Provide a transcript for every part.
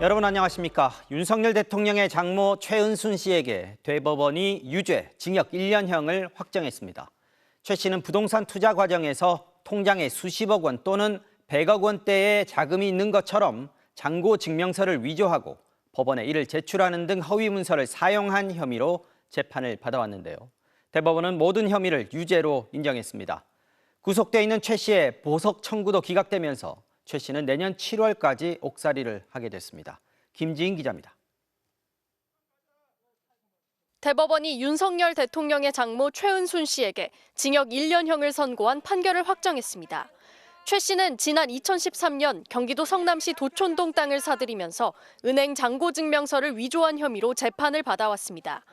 여러분 안녕하십니까? 윤석열 대통령의 장모 최은순 씨에게 대법원이 유죄, 징역 1년형을 확정했습니다. 최 씨는 부동산 투자 과정에서 통장에 수십억 원 또는 100억 원대의 자금이 있는 것처럼 잔고 증명서를 위조하고 법원에 이를 제출하는 등 허위 문서를 사용한 혐의로 재판을 받아왔는데요. 대법원은 모든 혐의를 유죄로 인정했습니다. 구속돼 있는 최 씨의 보석 청구도 기각되면서 최 씨는 내년 7월까지 옥살이를 하게 됐습니다. 김지인 기자입니다. 대법원이 윤석열 대통령의 장모 최은순 씨에게 징역 1년형을 선고한 판결을 확정했습니다. 최 씨는 지난 2013년 경기도 성남시 도촌동 땅을 사들이면서 은행 잔고증명서를 위조한 혐의로 재판을 받아왔습니다.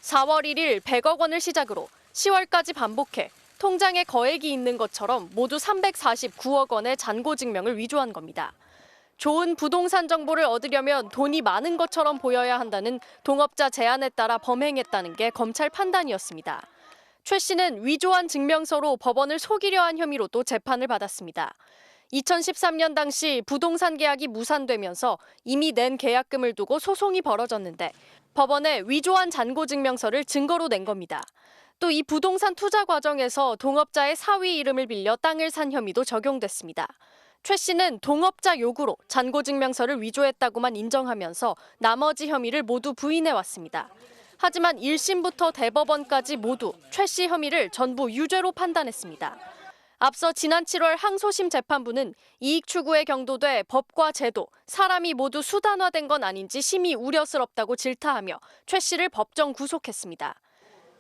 4월 1일 100억 원을 시작으로 10월까지 반복해 통장에 거액이 있는 것처럼 모두 349억 원의 잔고증명을 위조한 겁니다. 좋은 부동산 정보를 얻으려면 돈이 많은 것처럼 보여야 한다는 동업자 제안에 따라 범행했다는 게 검찰 판단이었습니다. 최 씨는 위조한 증명서로 법원을 속이려 한 혐의로도 재판을 받았습니다. 2013년 당시 부동산 계약이 무산되면서 이미 낸 계약금을 두고 소송이 벌어졌는데 법원에 위조한 잔고증명서를 증거로 낸 겁니다. 또 이 부동산 투자 과정에서 동업자의 사위 이름을 빌려 땅을 산 혐의도 적용됐습니다. 최 씨는 동업자 요구로 잔고증명서를 위조했다고만 인정하면서 나머지 혐의를 모두 부인해왔습니다. 하지만 1심부터 대법원까지 모두 최 씨 혐의를 전부 유죄로 판단했습니다. 앞서 지난 7월 항소심 재판부는 이익 추구에 경도돼 법과 제도, 사람이 모두 수단화된 건 아닌지 심히 우려스럽다고 질타하며 최 씨를 법정 구속했습니다.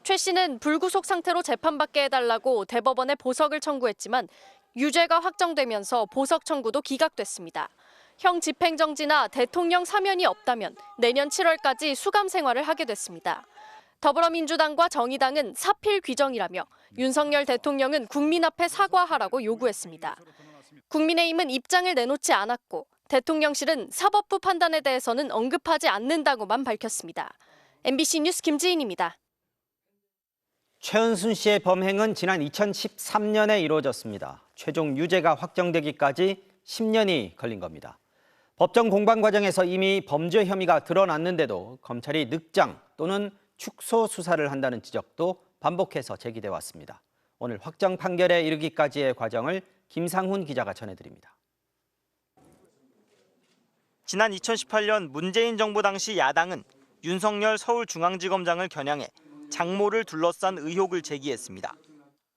최 씨는 불구속 상태로 재판받게 해달라고 대법원에 보석을 청구했지만 유죄가 확정되면서 보석 청구도 기각됐습니다. 형 집행정지나 대통령 사면이 없다면 내년 7월까지 수감 생활을 하게 됐습니다. 더불어민주당과 정의당은 사필 규정이라며 윤석열 대통령은 국민 앞에 사과하라고 요구했습니다. 국민의힘은 입장을 내놓지 않았고 대통령실은 사법부 판단에 대해서는 언급하지 않는다고만 밝혔습니다. MBC 뉴스 김지인입니다. 최은순 씨의 범행은 지난 2013년에 이루어졌습니다. 최종 유죄가 확정되기까지 10년이 걸린 겁니다. 법정 공방 과정에서 이미 범죄 혐의가 드러났는데도 검찰이 늑장 또는 축소 수사를 한다는 지적도 반복해서 제기돼 왔습니다. 오늘 확정 판결에 이르기까지의 과정을 김상훈 기자가 전해드립니다. 지난 2018년 문재인 정부 당시 야당은 윤석열 서울중앙지검장을 겨냥해 장모를 둘러싼 의혹을 제기했습니다.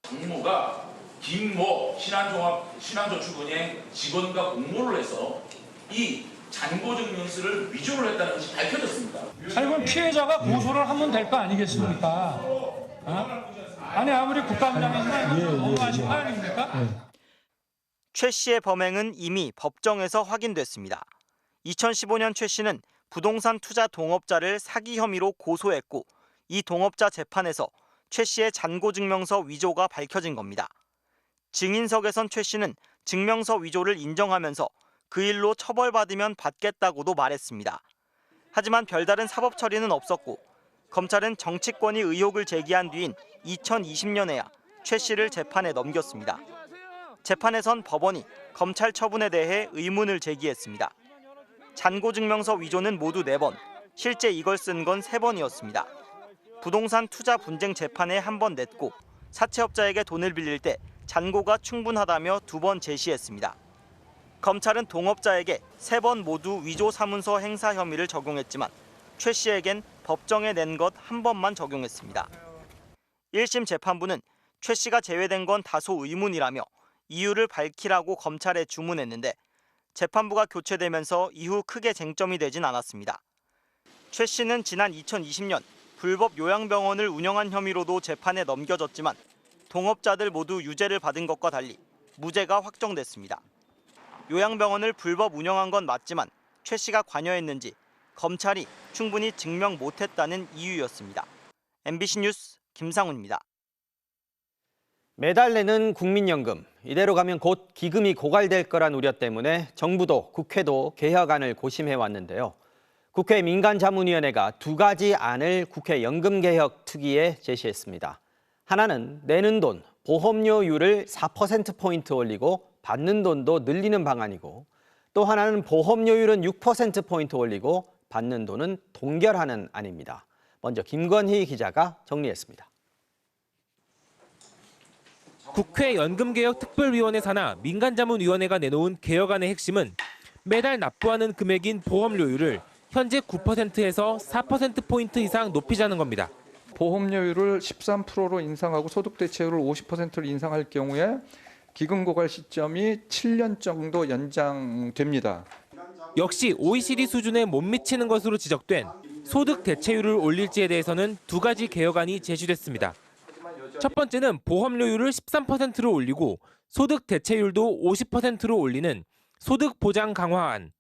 장모가 김모 신한저축은행 직원과 공모를 해서 이 잔고증명서를 위조를 했다는 것이 밝혀졌습니다. 아니 피해자가 고소를 하면 될 거 아니겠습니까? 아니 아무리 국감장이나 너무하신 거 아닙니까? 최 씨의 범행은 이미 법정에서 확인됐습니다. 2015년 최 씨는 부동산 투자 동업자를 사기 혐의로 고소했고 이 동업자 재판에서 최 씨의 잔고증명서 위조가 밝혀진 겁니다. 증인석에선 최 씨는 증명서 위조를 인정하면서 그 일로 처벌받으면 받겠다고도 말했습니다. 하지만 별다른 사법 처리는 없었고 검찰은 정치권이 의혹을 제기한 뒤인 2020년에야 최 씨를 재판에 넘겼습니다. 재판에선 법원이 검찰 처분에 대해 의문을 제기했습니다. 잔고증명서 위조는 모두 4번, 실제 이걸 쓴 건 3번이었습니다. 부동산 투자 분쟁 재판에 1번 냈고 사채업자에게 돈을 빌릴 때 잔고가 충분하다며 2번 제시했습니다. 검찰은 동업자에게 3번 모두 위조 사문서 행사 혐의를 적용했지만 최 씨에겐 법정에 낸 것 1번만 적용했습니다. 1심 재판부는 최 씨가 제외된 건 다소 의문이라며 이유를 밝히라고 검찰에 주문했는데 재판부가 교체되면서 이후 크게 쟁점이 되진 않았습니다. 최 씨는 지난 2020년 불법 요양병원을 운영한 혐의로도 재판에 넘겨졌지만 동업자들 모두 유죄를 받은 것과 달리 무죄가 확정됐습니다. 요양병원을 불법 운영한 건 맞지만 최 씨가 관여했는지 검찰이 충분히 증명 못했다는 이유였습니다. MBC 뉴스 김상훈입니다. 매달 내는 국민연금, 이대로 가면 곧 기금이 고갈될 거란 우려 때문에 정부도 국회도 개혁안을 고심해왔는데요. 국회 민간자문위원회가 2가지 안을 국회 연금개혁특위에 제시했습니다. 하나는 내는 돈, 보험료율을 4%포인트 올리고 받는 돈도 늘리는 방안이고 또 하나는 보험료율은 6%포인트 올리고 받는 돈은 동결하는 안입니다. 먼저 김건희 기자가 정리했습니다. 국회 연금개혁특별위원회 산하 민간자문위원회가 내놓은 개혁안의 핵심은 매달 납부하는 금액인 보험료율을 현재 9%에서 4%포인트 이상 높이자는 겁니다. 보험료율을 13%로 인상하고 소득대체율을 50%로 인상할 경우에 기금 고갈 시점이 7년 정도 연장됩니다. 역시 OECD 수준에 못 미치는 것으로 지적된 소득 대체율을 올릴지에 대해서는 두 가지 개혁안이 제시됐습니다. 첫 번째는 보험료율을 13%로 올리고 소득 대체율도 50%로 올리는 소득 보장 강화안.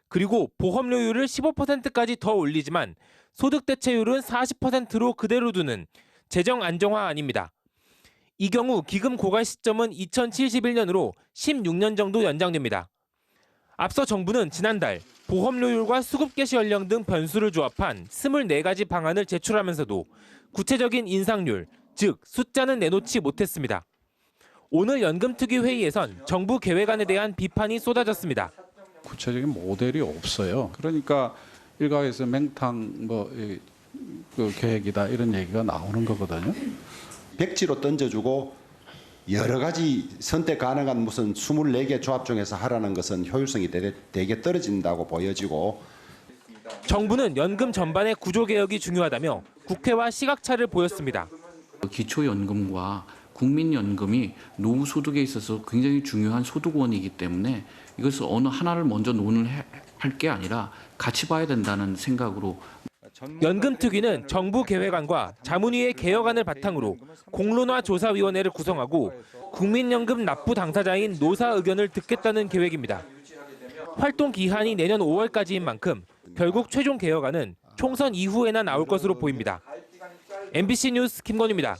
그리고 보험료율을 15%까지 더 올리지만 소득 대체율은 40%로 그대로 두는 재정 안정화안입니다. 이 경우 기금 고갈 시점은 2071년으로 16년 정도 연장됩니다. 앞서 정부는 지난달 보험료율과 수급 개시 연령 등 변수를 조합한 24가지 방안을 제출하면서도 구체적인 인상률, 즉 숫자는 내놓지 못했습니다. 오늘 연금특위 회의에선 정부 계획안에 대한 비판이 쏟아졌습니다. 구체적인 모델이 없어요. 그러니까 일각에서 맹탕 그 계획이다 이런 얘기가 나오는 거거든요. 백지로 던져주고 여러 가지 선택 가능한 무슨 24개 조합 중에서 하라는 것은 효율성이 되게 떨어진다고 보여지고, 정부는 연금 전반의 구조개혁이 중요하다며 국회와 시각차를 보였습니다. 기초연금과 국민연금이 노후소득에 있어서 굉장히 중요한 소득원이기 때문에 이것을 어느 하나를 먼저 논의할 게 아니라 같이 봐야 된다는 생각으로 연금특위는 정부 계획안과 자문위의 개혁안을 바탕으로 공론화 조사위원회를 구성하고 국민연금 납부 당사자인 노사 의견을 듣겠다는 계획입니다. 활동 기한이 내년 5월까지인 만큼 결국 최종 개혁안은 총선 이후에나 나올 것으로 보입니다. MBC 뉴스 김건희입니다.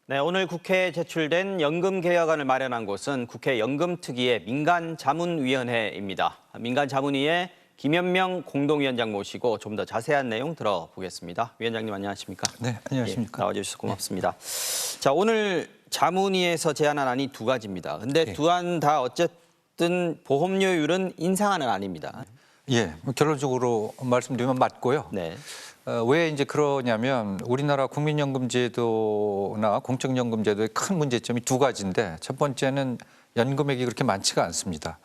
네, 오늘 국회에 제출된 연금개혁안을 마련한 곳은 국회 연금특위의 민간자문위원회입니다. 민간자문위의 김현명 공동위원장 모시고 좀 더 자세한 내용 들어보겠습니다. 위원장님 안녕하십니까? 네, 안녕하십니까? 예, 나와주셔서 고맙습니다. 자, 오늘 자문위에서 제안한 안이 두 가지입니다. 근데 두 안 다 어쨌든 보험료율은 인상하는 안입니다. 예, 결론적으로 말씀드리면 맞고요. 네. 왜 이제 그러냐면 우리나라 국민연금제도나 공적연금제도의 큰 문제점이 두 가지인데, 첫 번째는 연금액이 그렇게 많지가 않습니다.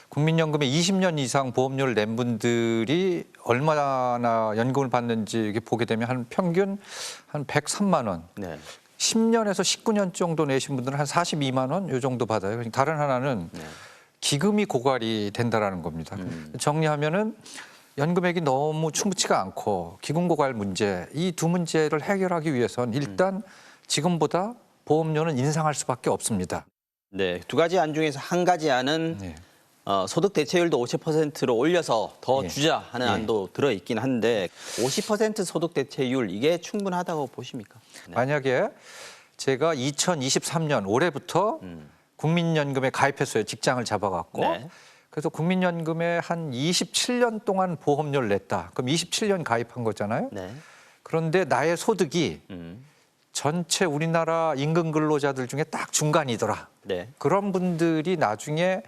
국민연금에 20년 이상 보험료를 낸 분들이 얼마나 연금을 받는지 이렇게 보게 되면 한 평균 한 103만 원. 네. 10년에서 19년 정도 내신 분들은 한 42만 원 요 정도 받아요. 다른 하나는 기금이 고갈이 된다라는 겁니다. 정리하면은 연금액이 너무 충분치가 않고 기금 고갈 문제, 이 두 문제를 해결하기 위해서는 일단 지금보다 보험료는 인상할 수밖에 없습니다. 네, 두 가지 안 중에서 한 가지 안은 네. 소득 대체율도 50%로 올려서 더 예. 주자 하는 예. 안도 들어있긴 한데 50% 소득 대체율 이게 충분하다고 보십니까? 네. 만약에 제가 2023년 올해부터 국민연금에 가입했어요. 직장을 잡아갖고. 네. 그래서 국민연금에 한 27년 동안 보험료를 냈다. 그럼 27년 가입한 거잖아요. 네. 그런데 나의 소득이 전체 우리나라 임금 근로자들 중에 딱 중간이더라. 네. 그런 분들이 나중에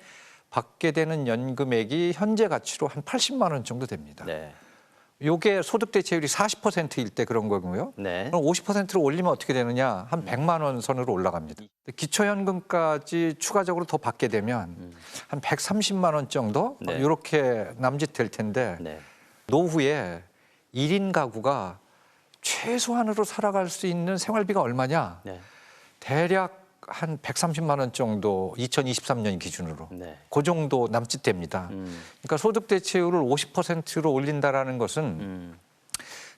받게 되는 연금액이 현재 가치로 한 80만 원 정도 됩니다. 네. 요게 소득 대체율이 40%일 때 그런 거고요. 네. 그럼 50%로 올리면 어떻게 되느냐? 한 100만 원 선으로 올라갑니다. 기초연금까지 추가적으로 더 받게 되면 한 130만 원 정도 네. 이렇게 남짓될 텐데 네. 노후에 1인 가구가 최소한으로 살아갈 수 있는 생활비가 얼마냐? 네. 대략 한 130만 원 정도 2023년 기준으로 네. 그 정도 남짓됩니다. 그러니까 소득 대체율을 50%로 올린다라는 것은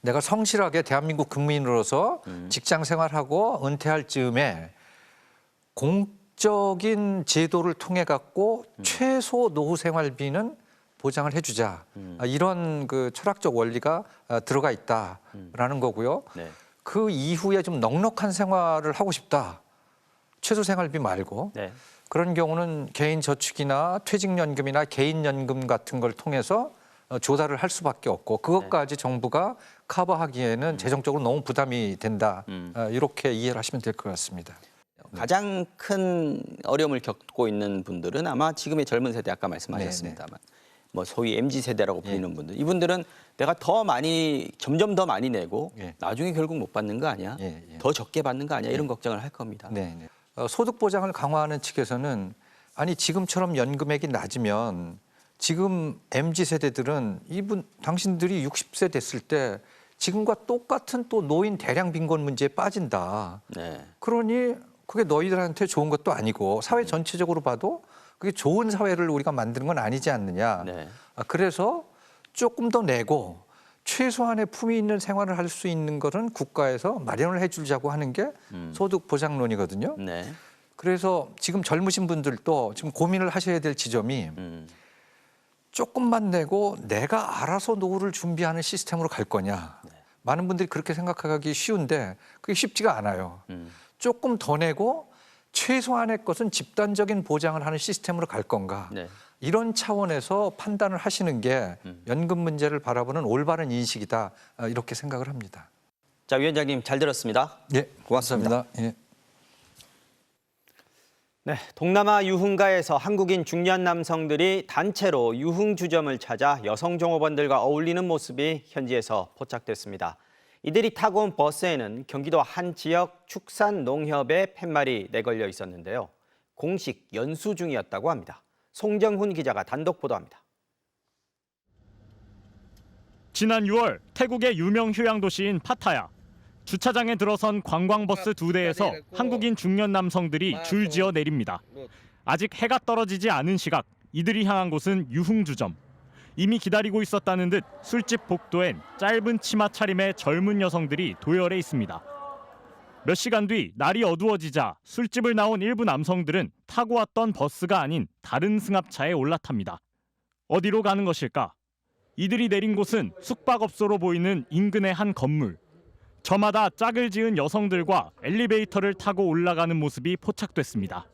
내가 성실하게 대한민국 국민으로서 직장 생활하고 은퇴할 즈음에 공적인 제도를 통해 갖고 최소 노후 생활비는 보장을 해주자. 이런 그 철학적 원리가 들어가 있다라는 거고요. 네. 그 이후에 좀 넉넉한 생활을 하고 싶다. 최소 생활비 말고. 네. 그런 경우는 개인 저축이나 퇴직연금이나 개인연금 같은 걸 통해서 조달을 할 수밖에 없고 그것까지 정부가 커버하기에는 재정적으로 너무 부담이 된다. 이렇게 이해를 하시면 될 것 같습니다. 가장 큰 어려움을 겪고 있는 분들은 아마 지금의 젊은 세대 아까 말씀하셨습니다만 뭐 소위 MZ세대라고 불리는 분들 이분들은 내가 더 많이 점점 더 많이 내고 나중에 결국 못 받는 거 아니야? 더 적게 받는 거 아니야? 이런 걱정을 할 겁니다. 소득 보장을 강화하는 측에서는 아니 지금처럼 연금액이 낮으면 지금 MZ 세대들은 당신들이 60세 됐을 때 지금과 똑같은 또 노인 대량 빈곤 문제에 빠진다. 그러니 그게 너희들한테 좋은 것도 아니고 사회 전체적으로 봐도 그게 좋은 사회를 우리가 만드는 건 아니지 않느냐. 그래서 조금 더 내고 최소한의 품위 있는 생활을 할 수 있는 것은 국가에서 마련을 해주자고 하는 게 소득 보장론이거든요. 그래서 지금 젊으신 분들도 지금 고민을 하셔야 될 지점이 조금만 내고 내가 알아서 노후를 준비하는 시스템으로 갈 거냐. 많은 분들이 그렇게 생각하기 쉬운데 그게 쉽지가 않아요. 조금 더 내고 최소한의 것은 집단적인 보장을 하는 시스템으로 갈 건가. 이런 차원에서 판단을 하시는 게 연금 문제를 바라보는 올바른 인식이다. 이렇게 생각을 합니다. 자, 위원장님 잘 들었습니다. 고맙습니다. 네, 동남아 유흥가에서 한국인 중년 남성들이 단체로 유흥주점을 찾아 여성 종업원들과 어울리는 모습이 현지에서 포착됐습니다. 이들이 타고 온 버스에는 경기도 한 지역 축산농협의 팻말이 내걸려 있었는데요. 공식 연수 중이었다고 합니다. 송정훈 기자가 단독 보도합니다. 지난 6월 태국의 유명 휴양도시인 파타야. 주차장에 들어선 관광버스 2대에서 한국인 중년 남성들이 줄지어 내립니다. 아직 해가 떨어지지 않은 시각, 이들이 향한 곳은 유흥주점. 이미 기다리고 있었다는 듯 술집 복도엔 짧은 치마 차림의 젊은 여성들이 도열해 있습니다. 몇 시간 뒤 날이 어두워지자 술집을 나온 일부 남성들은 타고 왔던 버스가 아닌 다른 승합차에 올라탑니다. 어디로 가는 것일까? 이들이 내린 곳은 숙박업소로 보이는 인근의 한 건물. 저마다 짝을 지은 여성들과 엘리베이터를 타고 올라가는 모습이 포착됐습니다.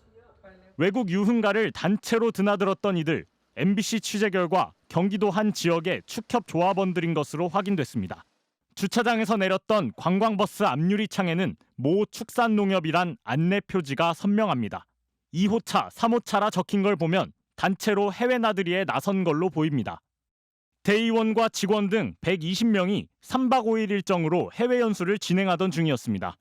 외국 유흥가를 단체로 드나들었던 이들, MBC 취재 결과 경기도 한 지역의 축협 조합원들인 것으로 확인됐습니다. 주차장에서 내렸던 관광버스 앞유리 창에는 모 축산농협이란 안내 표지가 선명합니다. 2호차, 3호차라 적힌 걸 보면 단체로 해외 나들이에 나선 걸로 보입니다. 대의원과 직원 등 120명이 3박 5일 일정으로 해외 연수를 진행하던 중이었습니다.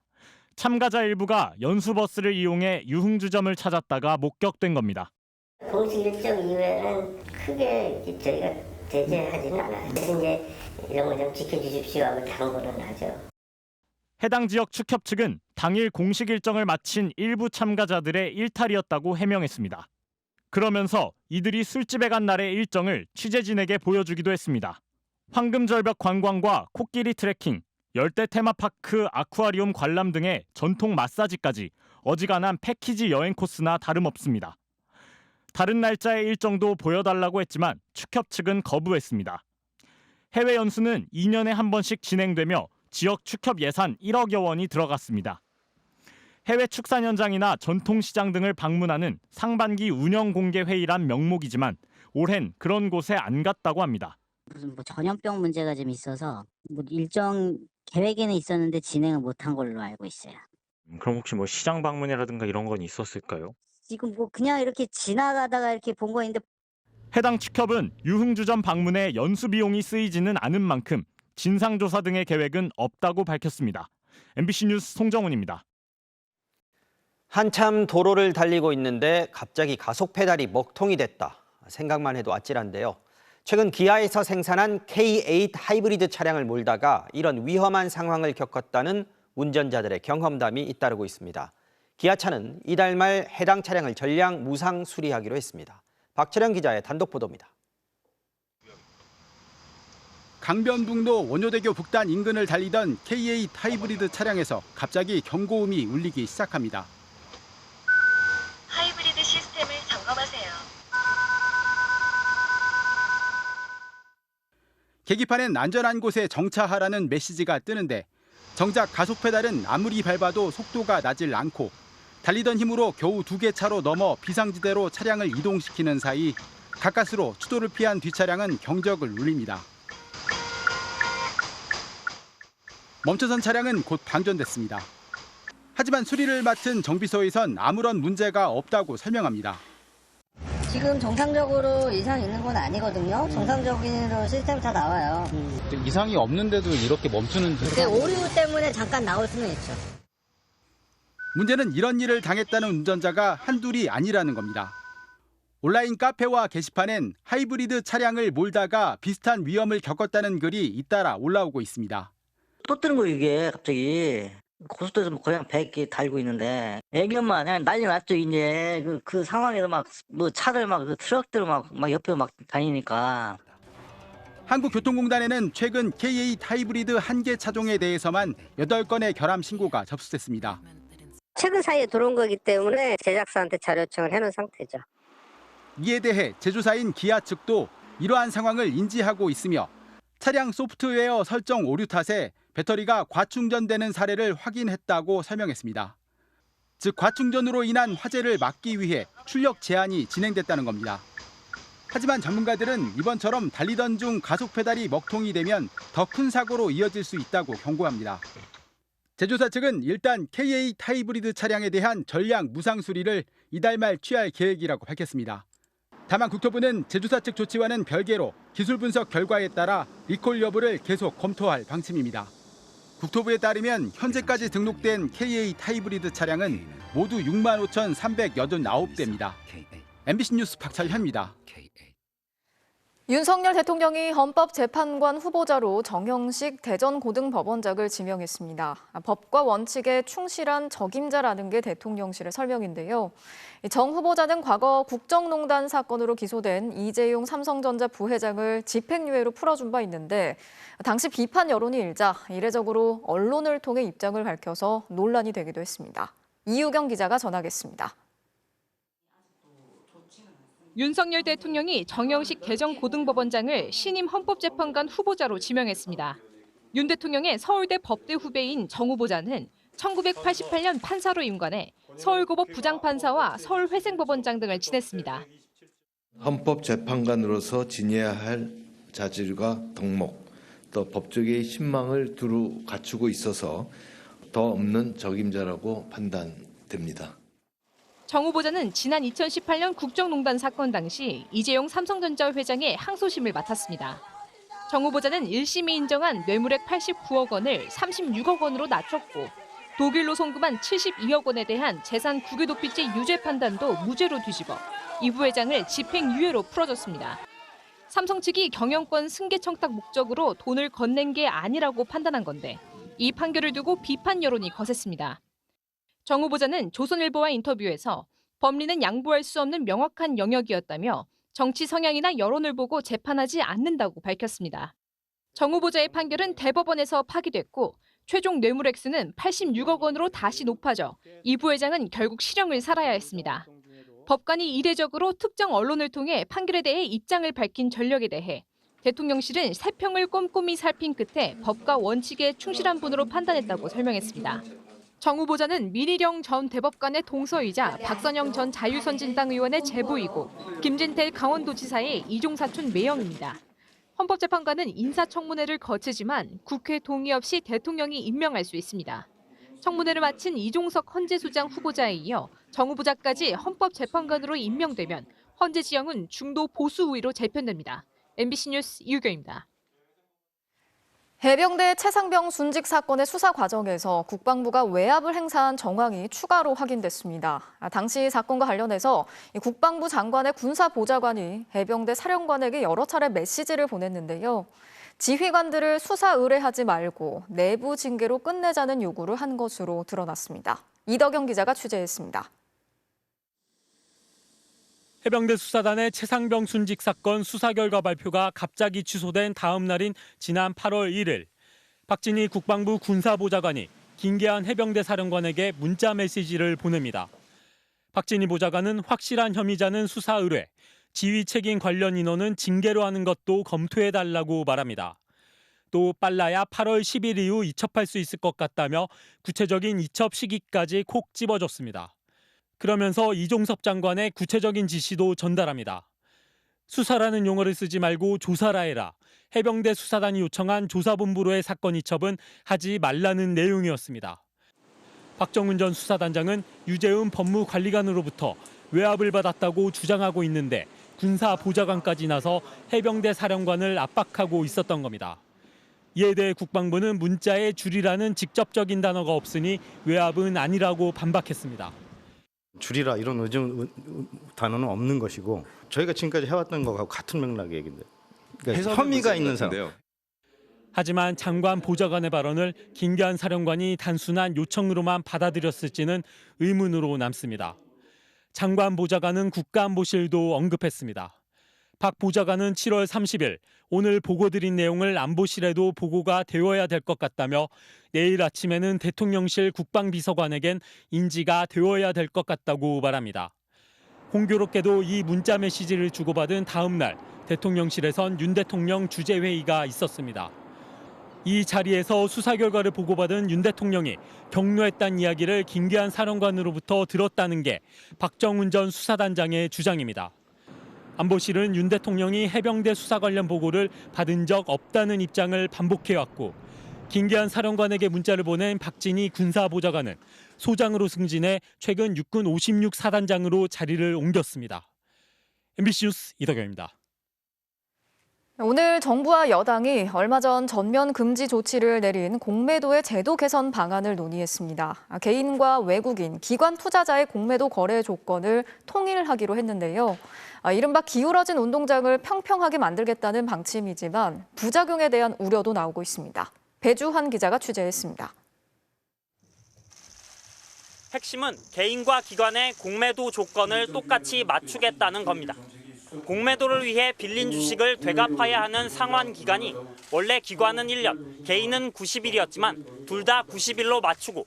참가자 일부가 연수버스를 이용해 유흥주점을 찾았다가 목격된 겁니다. 공식 일정 이후에는 크게 저희가 제재하지는 않아요. 그래서 이제 이런 거 좀 지켜주십시오 하고 당부는 하죠. 해당 지역 축협 측은 당일 공식 일정을 마친 일부 참가자들의 일탈이었다고 해명했습니다. 그러면서 이들이 술집에 간 날의 일정을 취재진에게 보여주기도 했습니다. 황금절벽 관광과 코끼리 트레킹, 열대 테마파크 아쿠아리움 관람 등의 전통 마사지까지 어지간한 패키지 여행 코스나 다름없습니다. 다른 날짜의 일정도 보여달라고 했지만 축협 측은 거부했습니다. 해외 연수는 2년에 한 번씩 진행되며 지역 축협 예산 1억여 원이 들어갔습니다. 해외 축산 현장이나 전통시장 등을 방문하는 상반기 운영 공개 회의란 명목이지만 올해는 그런 곳에 안 갔다고 합니다. 무슨 전염병 문제가 좀 있어서 일정 계획에는 있었는데 진행을 못한 걸로 알고 있어요. 그럼 혹시 시장 방문이라든가 이런 건 있었을까요? 지금 그냥 이렇게 지나가다가 이렇게 본 거인데. 해당 축협은 유흥주점 방문에 연수 비용이 쓰이지는 않은 만큼 진상조사 등의 계획은 없다고 밝혔습니다. MBC 뉴스 송정훈입니다. 한참 도로를 달리고 있는데 갑자기 가속 페달이 먹통이 됐다. 생각만 해도 아찔한데요. 최근 기아에서 생산한 K8 하이브리드 차량을 몰다가 이런 위험한 상황을 겪었다는 운전자들의 경험담이 잇따르고 있습니다. 기아차는 이달 말 해당 차량을 전량 무상 수리하기로 했습니다. 박철영 기자의 단독 보도입니다. 강변북로 원효대교 북단 인근을 달리던 K8 하이브리드 차량에서 갑자기 경고음이 울리기 시작합니다. 하이브리드 시스템을 점검하세요. 계기판엔 안전한 곳에 정차하라는 메시지가 뜨는데 정작 가속 페달은 아무리 밟아도 속도가 나질 않고 달리던 힘으로 겨우 2개 차로 넘어 비상지대로 차량을 이동시키는 사이 가까스로 추돌을 피한 뒷차량은 경적을 울립니다. 멈춰선 차량은 곧 방전됐습니다. 하지만 수리를 맡은 정비소에선 아무런 문제가 없다고 설명합니다. 지금 정상적으로 이상 있는 건 아니거든요. 정상적인 시스템 다 나와요. 이상이 없는데도 이렇게 멈추는 근데 오류 때문에 잠깐 나올 수는 있죠. 문제는 이런 일을 당했다는 운전자가 한둘이 아니라는 겁니다. 온라인 카페와 게시판엔 하이브리드 차량을 몰다가 비슷한 위험을 겪었다는 글이 잇따라 올라오고 있습니다. 또 뜨는 거예요, 이게 갑자기. 고속도로에서 거의 한 100개 달고 있는데 애견만 그냥 난리 났죠. 이제 그 상황에서 막 뭐 차들 막 트럭들 막 옆에 막 다니니까. 한국교통공단에는 최근 K8 하이브리드 한 개 차종에 대해서만 8건의 결함 신고가 접수됐습니다. 최근 사이에 들어온 거기 때문에 제작사한테 자료 요청을 해놓은 상태죠. 이에 대해 제조사인 기아 측도 이러한 상황을 인지하고 있으며 차량 소프트웨어 설정 오류 탓에 배터리가 과충전되는 사례를 확인했다고 설명했습니다. 즉 과충전으로 인한 화재를 막기 위해 출력 제한이 진행됐다는 겁니다. 하지만 전문가들은 이번처럼 달리던 중 가속 페달이 먹통이 되면 더 큰 사고로 이어질 수 있다고 경고합니다. 제조사 측은 일단 K8 하이브리드 차량에 대한 전량 무상 수리를 이달 말 취할 계획이라고 밝혔습니다. 다만 국토부는 제조사 측 조치와는 별개로 기술 분석 결과에 따라 리콜 여부를 계속 검토할 방침입니다. 국토부에 따르면 현재까지 등록된 K8 하이브리드 차량은 모두 65,389대입니다. MBC 뉴스 박철현입니다. 윤석열 대통령이 헌법재판관 후보자로 정형식 대전고등법원장을 지명했습니다. 법과 원칙에 충실한 적임자라는 게 대통령실의 설명인데요. 정 후보자는 과거 국정농단 사건으로 기소된 이재용 삼성전자 부회장을 집행유예로 풀어준 바 있는데 당시 비판 여론이 일자 이례적으로 언론을 통해 입장을 밝혀서 논란이 되기도 했습니다. 이유경 기자가 전하겠습니다. 윤석열 대통령이 정형식 대전고등법원장을 신임 헌법재판관 후보자로 지명했습니다. 윤 대통령의 서울대 법대 후배인 정 후보자는 1988년 판사로 임관해 서울고법 부장판사와 서울회생법원장 등을 지냈습니다. 헌법재판관으로서 지녀야 할 자질과 덕목, 또 법조계의 신망을 두루 갖추고 있어서 더 없는 적임자라고 판단됩니다. 정 후보자는 지난 2018년 국정농단 사건 당시 이재용 삼성전자 회장의 항소심을 맡았습니다. 정 후보자는 1심이 인정한 뇌물액 89억 원을 36억 원으로 낮췄고 독일로 송금한 72억 원에 대한 재산 국유도피죄 유죄 판단도 무죄로 뒤집어 이 부회장을 집행유예로 풀어줬습니다. 삼성 측이 경영권 승계 청탁 목적으로 돈을 건넨 게 아니라고 판단한 건데 이 판결을 두고 비판 여론이 거셌습니다. 정 후보자는 조선일보와 인터뷰에서 법리는 양보할 수 없는 명확한 영역이었다며 정치 성향이나 여론을 보고 재판하지 않는다고 밝혔습니다. 정 후보자의 판결은 대법원에서 파기됐고 최종 뇌물 액수는 86억 원으로 다시 높아져 이 부회장은 결국 실형을 살아야 했습니다. 법관이 이례적으로 특정 언론을 통해 판결에 대해 입장을 밝힌 전력에 대해 대통령실은 세평을 꼼꼼히 살핀 끝에 법과 원칙에 충실한 분으로 판단했다고 설명했습니다. 정 후보자는 민희령 전 대법관의 동서이자 박선영 전 자유선진당 의원의 제부이고 김진태 강원도지사의 이종사촌 매형입니다. 헌법재판관은 인사청문회를 거치지만 국회 동의 없이 대통령이 임명할 수 있습니다. 청문회를 마친 이종석 헌재소장 후보자에 이어 정 후보자까지 헌법재판관으로 임명되면 헌재 지형은 중도 보수 우위로 재편됩니다. MBC 뉴스 이유경입니다. 해병대 최상병 순직 사건의 수사 과정에서 국방부가 외압을 행사한 정황이 추가로 확인됐습니다. 당시 사건과 관련해서 국방부 장관의 군사보좌관이 해병대 사령관에게 여러 차례 메시지를 보냈는데요. 지휘관들을 수사 의뢰하지 말고 내부 징계로 끝내자는 요구를 한 것으로 드러났습니다. 이덕영 기자가 취재했습니다. 해병대 수사단의 최상병 순직 사건 수사 결과 발표가 갑자기 취소된 다음 날인 지난 8월 1일 박진희 국방부 군사보좌관이 김계한 해병대 사령관에게 문자 메시지를 보냅니다. 박진희 보좌관은 확실한 혐의자는 수사 의뢰, 지휘 책임 관련 인원은 징계로 하는 것도 검토해달라고 말합니다. 또 빨라야 8월 10일 이후 이첩할 수 있을 것 같다며 구체적인 이첩 시기까지 콕 집어줬습니다. 그러면서 이종섭 장관의 구체적인 지시도 전달합니다. 수사라는 용어를 쓰지 말고 조사라 해라. 해병대 수사단이 요청한 조사본부로의 사건 이첩은 하지 말라는 내용이었습니다. 박정훈 전 수사단장은 유재은 법무관리관으로부터 외압을 받았다고 주장하고 있는데 군사보좌관까지 나서 해병대 사령관을 압박하고 있었던 겁니다. 이에 대해 국방부는 문자에 줄이라는 직접적인 단어가 없으니 외압은 아니라고 반박했습니다. 줄이라 이런 단어는 없는 것이고 저희가 지금까지 해왔던 것하고 같은 맥락의 얘기인데 그러니까 혐의가 있는 사람. 하지만 장관 보좌관의 발언을 김기한 사령관이 단순한 요청으로만 받아들였을지는 의문으로 남습니다. 장관 보좌관은 국가안보실도 언급했습니다. 박 보좌관은 7월 30일 오늘 보고드린 내용을 안보실에도 보고가 되어야 될 것 같다며 내일 아침에는 대통령실 국방비서관에겐 인지가 되어야 될 것 같다고 말합니다. 공교롭게도 이 문자 메시지를 주고받은 다음 날 대통령실에선 윤 대통령 주재회의가 있었습니다. 이 자리에서 수사 결과를 보고받은 윤 대통령이 격노했다는 이야기를 김기한 사령관으로부터 들었다는 게 박정훈 전 수사단장의 주장입니다. 안보실은 윤 대통령이 해병대 수사 관련 보고를 받은 적 없다는 입장을 반복해왔고 김기한 사령관에게 문자를 보낸 박진희 군사보좌관은 소장으로 승진해 최근 육군 56사단장으로 자리를 옮겼습니다. MBC 뉴스 이덕영입니다. 오늘 정부와 여당이 얼마 전 전면 금지 조치를 내린 공매도의 제도 개선 방안을 논의했습니다. 개인과 외국인, 기관 투자자의 공매도 거래 조건을 통일하기로 했는데요. 이른바 기울어진 운동장을 평평하게 만들겠다는 방침이지만 부작용에 대한 우려도 나오고 있습니다. 배주환 기자가 취재했습니다. 핵심은 개인과 기관의 공매도 조건을 똑같이 맞추겠다는 겁니다. 공매도를 위해 빌린 주식을 되갚아야 하는 상환 기간이 원래 기관은 1년, 개인은 90일이었지만 둘 다 90일로 맞추고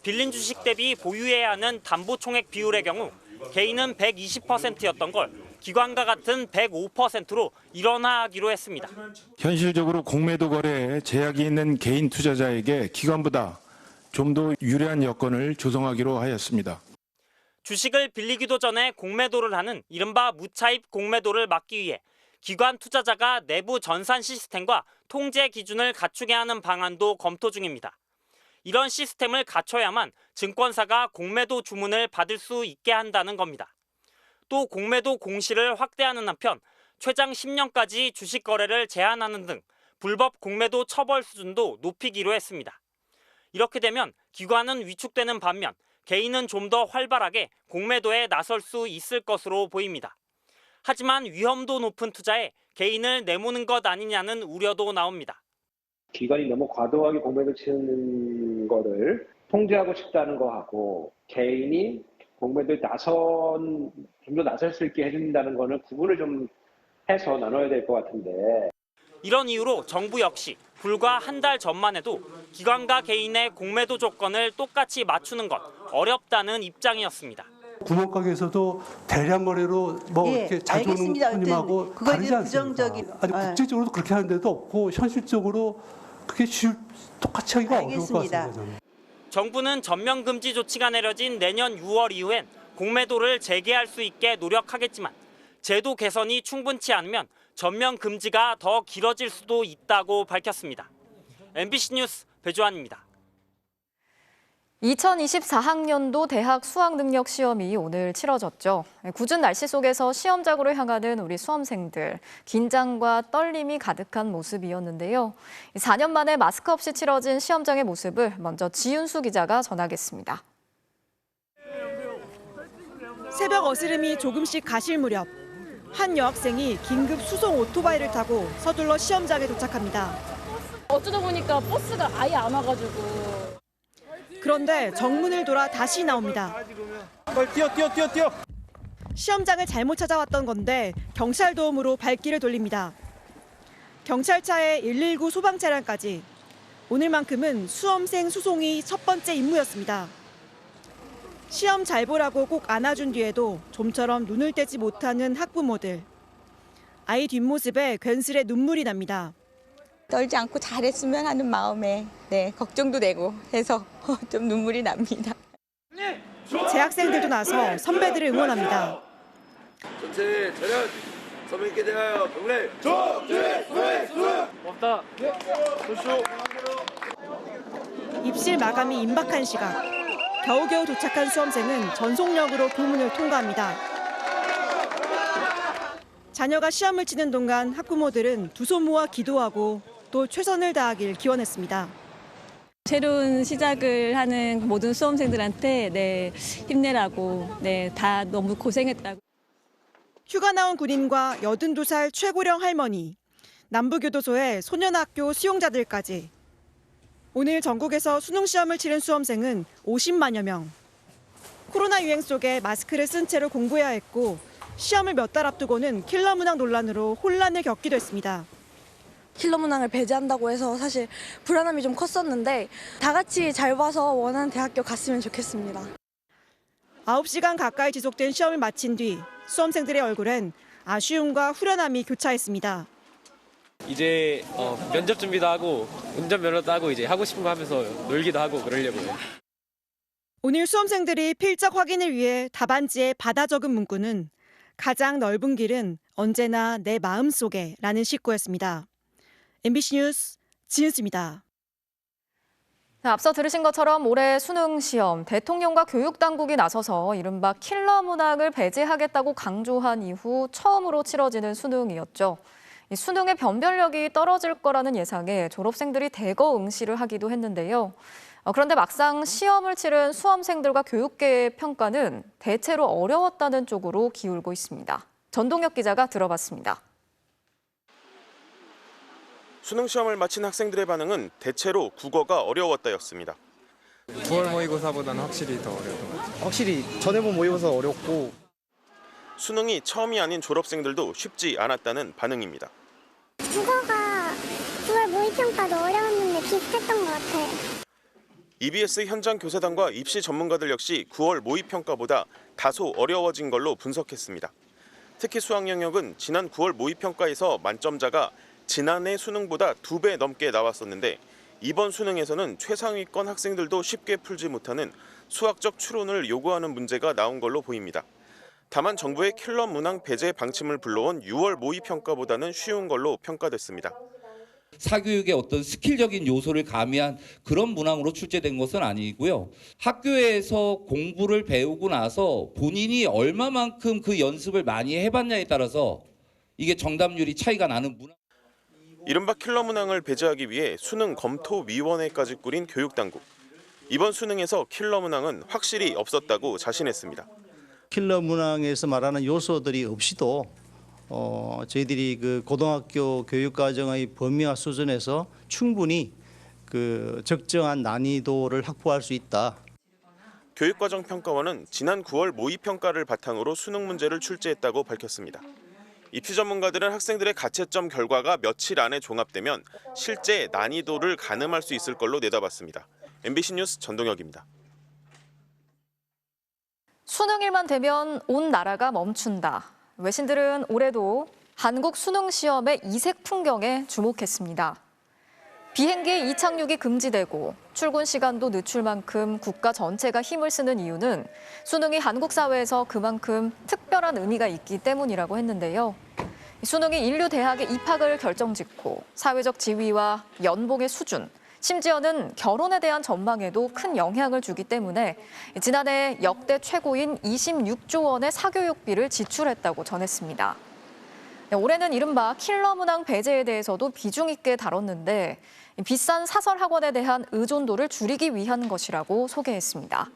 빌린 주식 대비 보유해야 하는 담보총액 비율의 경우 개인은 120%였던 걸 기관과 같은 105%로 일원화하기로 했습니다. 현실적으로 공매도 거래에 제약이 있는 개인 투자자에게 기관보다 좀 더 유리한 여건을 조성하기로 하였습니다. 주식을 빌리기도 전에 공매도를 하는 이른바 무차입 공매도를 막기 위해 기관 투자자가 내부 전산 시스템과 통제 기준을 갖추게 하는 방안도 검토 중입니다. 이런 시스템을 갖춰야만 증권사가 공매도 주문을 받을 수 있게 한다는 겁니다. 또 공매도 공시를 확대하는 한편 최장 10년까지 주식 거래를 제한하는 등 불법 공매도 처벌 수준도 높이기로 했습니다. 이렇게 되면 기관은 위축되는 반면 개인은 좀 더 활발하게 공매도에 나설 수 있을 것으로 보입니다. 하지만 위험도 높은 투자에 개인을 내모는 것 아니냐는 우려도 나옵니다. 기관이 너무 과도하게 공매도 치는 거를 통제하고 싶다는 거하고 개인이 공매도에 좀 더 나설 수 있게 해준다는 거는 구분을 좀 해서 나눠야 될 것 같은데. 이런 이유로 정부 역시 불과 한 달 전만 해도 기관과 개인의 공매도 조건을 똑같이 맞추는 것 어렵다는 입장이었습니다. 구멍가게에서도 대량 거래로 이렇게 자주 오는 손님하고 다르지 않습니까? 아니 국제적으로도 그렇게 하는 데도 없고 현실적으로 그게 똑같이 하기가 어려울 것 같습니다. 저는. 정부는 전면 금지 조치가 내려진 내년 6월 이후엔 공매도를 재개할 수 있게 노력하겠지만 제도 개선이 충분치 않으면 전면 금지가 더 길어질 수도 있다고 밝혔습니다. MBC 뉴스 배주환입니다. 2024학년도 대학 수학능력 시험이 오늘 치러졌죠. 궂은 날씨 속에서 시험장으로 향하는 우리 수험생들, 긴장과 떨림이 가득한 모습이었는데요. 4년 만에 마스크 없이 치러진 시험장의 모습을 먼저 지윤수 기자가 전하겠습니다. 새벽 어스름이 조금씩 가실 무렵 한 여학생이 긴급 수송 오토바이를 타고 서둘러 시험장에 도착합니다. 어쩌다 보니까 버스가 아예 안 와가지고. 그런데 정문을 돌아 다시 나옵니다. 뛰어. 시험장을 잘못 찾아왔던 건데 경찰 도움으로 발길을 돌립니다. 경찰차에 119 소방 차량까지. 오늘만큼은 수험생 수송이 첫 번째 임무였습니다. 시험 잘 보라고 꼭 안아준 뒤에도 좀처럼 눈을 떼지 못하는 학부모들. 아이 뒷모습에 괜스레 눈물이 납니다. 떨지 않고 잘했으면 하는 마음에 걱정도 되고 해서 좀 눈물이 납니다. 재학생들도 나서 선배들을 응원합니다. 전체 차렷, 선배님께 대하여 경례. 고맙다. 입실 마감이 임박한 시각. 겨우겨우 도착한 수험생은 전속력으로 교문을 통과합니다. 자녀가 시험을 치는 동안 학부모들은 두 손 모아 기도하고 또 최선을 다하길 기원했습니다. 새로운 시작을 하는 모든 수험생들한테 힘내라고 다 너무 고생했다고. 휴가 나온 군인과 82살 최고령 할머니, 남부교도소의 소년학교 수용자들까지. 오늘 전국에서 수능시험을 치른 수험생은 50만여 명. 코로나 유행 속에 마스크를 쓴 채로 공부해야 했고 시험을 몇 달 앞두고는 킬러 문항 논란으로 혼란을 겪기도 했습니다. 킬러 문항을 배제한다고 해서 사실 불안함이 좀 컸었는데 다 같이 잘 봐서 원하는 대학교 갔으면 좋겠습니다. 9시간 가까이 지속된 시험을 마친 뒤 수험생들의 얼굴엔 아쉬움과 후련함이 교차했습니다. 이제 면접 준비도 하고 운전면허도 하고 이제 하고 싶은 거 하면서 놀기도 하고 그러려고요. 오늘 수험생들이 필적 확인을 위해 답안지에 받아 적은 문구는 가장 넓은 길은 언제나 내 마음속에 라는 식구였습니다. MBC 뉴스 지은수입니다. 앞서 들으신 것처럼 올해 수능 시험 대통령과 교육당국이 나서서 이른바 킬러 문항을 배제하겠다고 강조한 이후 처음으로 치러지는 수능이었죠. 이 수능의 변별력이 떨어질 거라는 예상에 졸업생들이 대거 응시를 하기도 했는데요. 그런데 막상 시험을 치른 수험생들과 교육계의 평가는 대체로 어려웠다는 쪽으로 기울고 있습니다. 전동혁 기자가 들어봤습니다. 수능 시험을 마친 학생들의 반응은 대체로 국어가 어려웠다였습니다. 9월 모의고사보다는 확실히 더 어려웠던 것 같아요. 확실히 전에 본 모의고사 어렵고 수능이 처음이 아닌 졸업생들도 쉽지 않았다는 반응입니다. 국어가 9월 모의평가도 어려웠는데 비슷했던 것 같아요. EBS 현장 교사단과 입시 전문가들 역시 9월 모의평가보다 다소 어려워진 걸로 분석했습니다. 특히 수학 영역은 지난 9월 모의평가에서 만점자가 지난해 수능보다 2배 넘게 나왔었는데 이번 수능에서는 최상위권 학생들도 쉽게 풀지 못하는 수학적 추론을 요구하는 문제가 나온 걸로 보입니다. 다만 정부의 킬러 문항 배제 방침을 불러온 6월 모의평가보다는 쉬운 걸로 평가됐습니다. 사교육의 어떤 스킬적인 요소를 가미한 그런 문항으로 출제된 것은 아니고요. 학교에서 공부를 배우고 나서 본인이 얼마만큼 그 연습을 많이 해봤냐에 따라서 이게 정답률이 차이가 나는 문항. 이른바 킬러 문항을 배제하기 위해 수능 검토위원회까지 꾸린 교육당국. 이번 수능에서 킬러 문항은 확실히 없었다고 자신했습니다. 킬러 문항에서 말하는 요소들이 없이도 저희들이 그 고등학교 교육과정의 범위와 수준에서 충분히 그 적정한 난이도를 확보할 수 있다. 교육과정평가원은 지난 9월 모의평가를 바탕으로 수능 문제를 출제했다고 밝혔습니다. 입시 전문가들은 학생들의 가채점 결과가 며칠 안에 종합되면 실제 난이도를 가늠할 수 있을 걸로 내다봤습니다. MBC 뉴스 전동혁입니다. 수능일만 되면 온 나라가 멈춘다. 외신들은 올해도 한국 수능 시험의 이색 풍경에 주목했습니다. 비행기 이착륙이 금지되고 출근 시간도 늦출 만큼 국가 전체가 힘을 쓰는 이유는 수능이 한국 사회에서 그만큼 특별한 의미가 있기 때문이라고 했는데요. 수능이 인류 대학의 입학을 결정짓고 사회적 지위와 연봉의 수준, 심지어는 결혼에 대한 전망에도 큰 영향을 주기 때문에 지난해 역대 최고인 26조 원의 사교육비를 지출했다고 전했습니다. 올해는 이른바 킬러 문항 배제에 대해서도 비중 있게 다뤘는데 비싼 사설 학원에 대한 의존도를 줄이기 위한 것이라고 소개했습니다.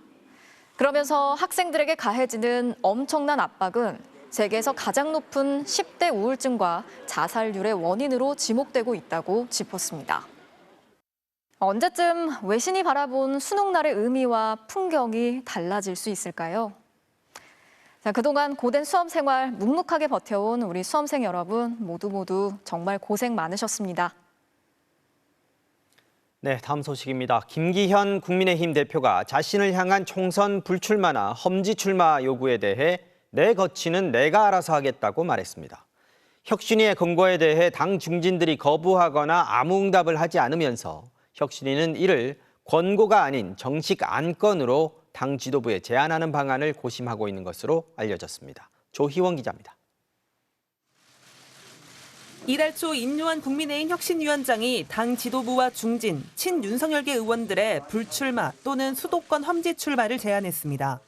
그러면서 학생들에게 가해지는 엄청난 압박은 세계에서 가장 높은 10대 우울증과 자살률의 원인으로 지목되고 있다고 짚었습니다. 언제쯤 외신이 바라본 수능날의 의미와 풍경이 달라질 수 있을까요? 자, 그동안 고된 수험 생활 묵묵하게 버텨온 우리 수험생 여러분 모두 정말 고생 많으셨습니다. 네, 다음 소식입니다. 김기현 국민의힘 대표가 자신을 향한 총선 불출마나 험지 출마 요구에 대해 내 거취는 내가 알아서 하겠다고 말했습니다. 혁신위의 권고에 대해 당 중진들이 거부하거나 아무 응답을 하지 않으면서 혁신위는 이를 권고가 아닌 정식 안건으로 당 지도부에 제안하는 방안을 고심하고 있는 것으로 알려졌습니다. 조희원 기자입니다. 이달 초 인요한 국민의힘 혁신위원장이 당 지도부와 중진, 친윤석열계 의원들의 불출마 또는 수도권 험지 출마를 제안했습니다.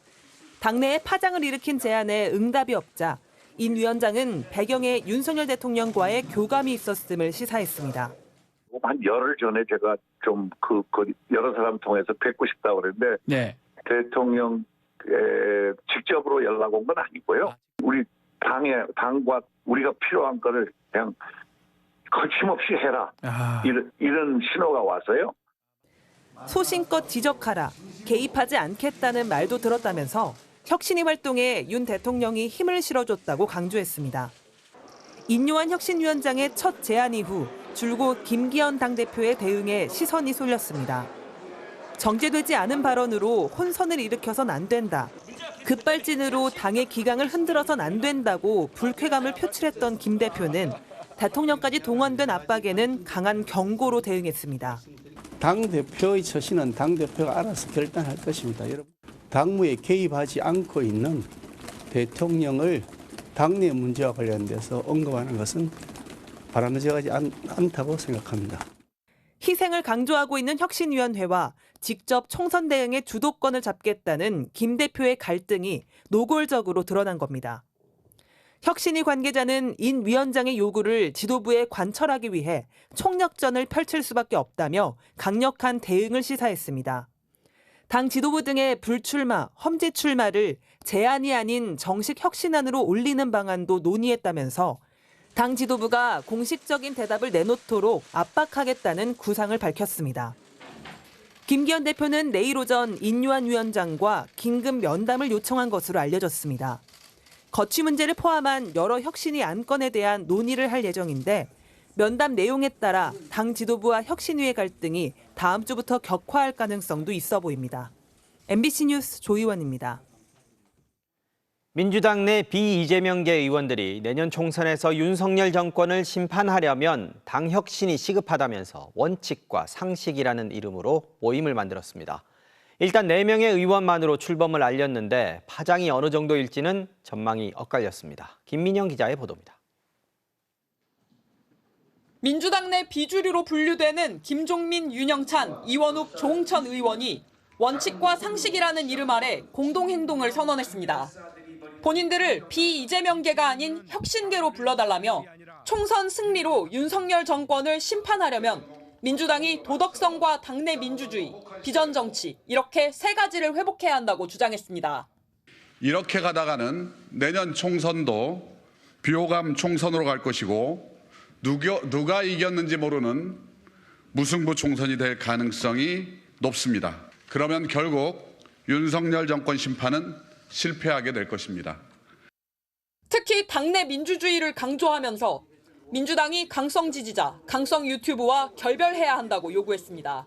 당내에 파장을 일으킨 제안에 응답이 없자 인 위원장은 배경에 윤석열 대통령과의 교감이 있었음을 시사했습니다. 한 열흘 전에 제가 좀 여러 사람 통해서 뵙고 싶다고 그랬는데 네. 대통령 직접으로 연락 온 건 아니고요. 우리 당과 우리가 필요한 거를 그냥 거침없이 해라. 이런 신호가 와서요. 소신껏 지적하라, 개입하지 않겠다는 말도 들었다면서 혁신위 활동에 윤 대통령이 힘을 실어줬다고 강조했습니다. 인요한 혁신위원장의 첫 제안 이후 줄곧 김기현 당대표의 대응에 시선이 쏠렸습니다. 정제되지 않은 발언으로 혼선을 일으켜선 안 된다. 급발진으로 당의 기강을 흔들어선 안 된다고 불쾌감을 표출했던 김 대표는 대통령까지 동원된 압박에는 강한 경고로 대응했습니다. 당대표의 처신은 당대표가 알아서 결단할 것입니다. 여러분, 당무에 개입하지 않고 있는 대통령을 당내 문제와 관련돼서 언급하는 것은 바람직하지 않다고 생각합니다. 희생을 강조하고 있는 혁신위원회와 직접 총선 대응의 주도권을 잡겠다는 김 대표의 갈등이 노골적으로 드러난 겁니다. 혁신위 관계자는 인 위원장의 요구를 지도부에 관철하기 위해 총력전을 펼칠 수밖에 없다며 강력한 대응을 시사했습니다. 당 지도부 등의 불출마, 험지 출마를 제안이 아닌 정식 혁신안으로 올리는 방안도 논의했다면서 당 지도부가 공식적인 대답을 내놓도록 압박하겠다는 구상을 밝혔습니다. 김기현 대표는 내일 오전 인요한 위원장과 긴급 면담을 요청한 것으로 알려졌습니다. 거취 문제를 포함한 여러 혁신위 안건에 대한 논의를 할 예정인데 면담 내용에 따라 당 지도부와 혁신위의 갈등이 다음 주부터 격화할 가능성도 있어 보입니다. MBC 뉴스 조희원입니다. 민주당 내 비이재명계 의원들이 내년 총선에서 윤석열 정권을 심판하려면 당 혁신이 시급하다면서 원칙과 상식이라는 이름으로 모임을 만들었습니다. 일단 4명의 의원만으로 출범을 알렸는데 파장이 어느 정도일지는 전망이 엇갈렸습니다. 김민영 기자의 보도입니다. 민주당 내 비주류로 분류되는 김종민, 윤영찬, 이원욱, 조홍천 의원이 원칙과 상식이라는 이름 아래 공동행동을 선언했습니다. 본인들을 비이재명계가 아닌 혁신계로 불러달라며 총선 승리로 윤석열 정권을 심판하려면 민주당이 도덕성과 당내 민주주의, 비전 정치 이렇게 3가지를 회복해야 한다고 주장했습니다. 이렇게 가다가는 내년 총선도 비호감 총선으로 갈 것이고 누가 이겼는지 모르는 무승부 총선이 될 가능성이 높습니다. 그러면 결국 윤석열 정권 심판은 실패하게 될 것입니다. 특히 당내 민주주의를 강조하면서 민주당이 강성 지지자, 강성 유튜브와 결별해야 한다고 요구했습니다.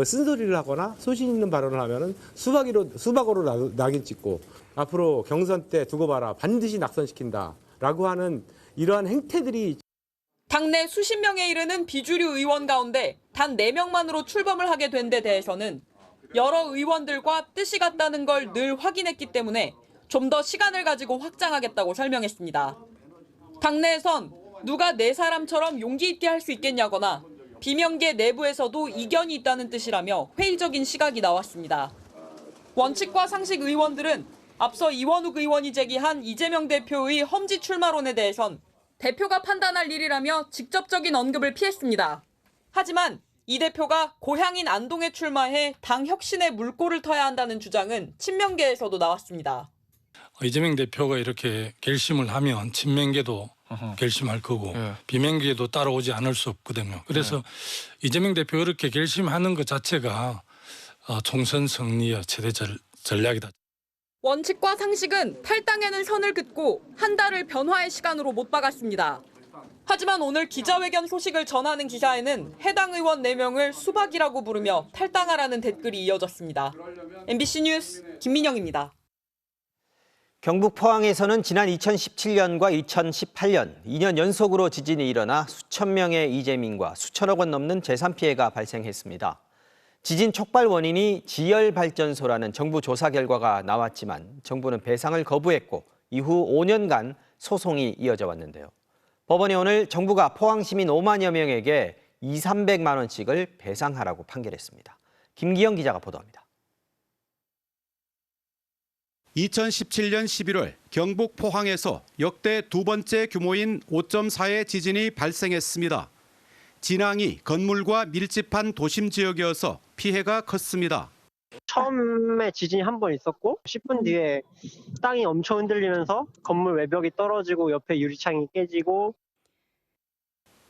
쓴소리를 하거나 소신 있는 발언을 하면은 수박으로 낙인 찍고 앞으로 경선 때 두고 봐라 반드시 낙선시킨다라고 하는 이러한 행태들이 당내 수십 명에 이르는 비주류 의원 가운데 단 4명만으로 출범을 하게 된 데 대해서는 여러 의원들과 뜻이 같다는 걸 늘 확인했기 때문에 좀 더 시간을 가지고 확장하겠다고 설명했습니다. 당내에선 누가 내 사람처럼 용기 있게 할 수 있겠냐거나 비명계 내부에서도 이견이 있다는 뜻이라며 회의적인 시각이 나왔습니다. 원칙과 상식 의원들은 앞서 이원욱 의원이 제기한 이재명 대표의 험지 출마론에 대해선 대표가 판단할 일이라며 직접적인 언급을 피했습니다. 하지만 이 대표가 고향인 안동에 출마해 당 혁신의 물꼬를 터야 한다는 주장은 친명계에서도 나왔습니다. 이재명 대표가 이렇게 결심을 하면 친명계도 결심할 거고 비명계도 따라오지 않을 수 없거든요. 그래서 이재명 대표가 이렇게 결심하는 것 자체가 총선 승리의 최대 전략이다. 원칙과 상식은 탈당에는 선을 긋고 한 달을 변화의 시간으로 못 박았습니다. 하지만 오늘 기자회견 소식을 전하는 기사에는 해당 의원 4명을 수박이라고 부르며 탈당하라는 댓글이 이어졌습니다. MBC 뉴스 김민영입니다. 경북 포항에서는 지난 2017년과 2018년 2년 연속으로 지진이 일어나 수천 명의 이재민과 수천억 원 넘는 재산 피해가 발생했습니다. 지진 촉발 원인이 지열발전소라는 정부 조사 결과가 나왔지만 정부는 배상을 거부했고 이후 5년간 소송이 이어져 왔는데요. 법원이 오늘 정부가 포항 시민 5만여 명에게 200~300만 원씩을 배상하라고 판결했습니다. 김기영 기자가 보도합니다. 2017년 11월 경북 포항에서 역대 두 번째 규모인 5.4의 지진이 발생했습니다. 진앙이 건물과 밀집한 도심 지역이어서 피해가 컸습니다. 처음에 지진이 한 번 있었고 10분 뒤에 땅이 엄청 흔들리면서 건물 외벽이 떨어지고 옆에 유리창이 깨지고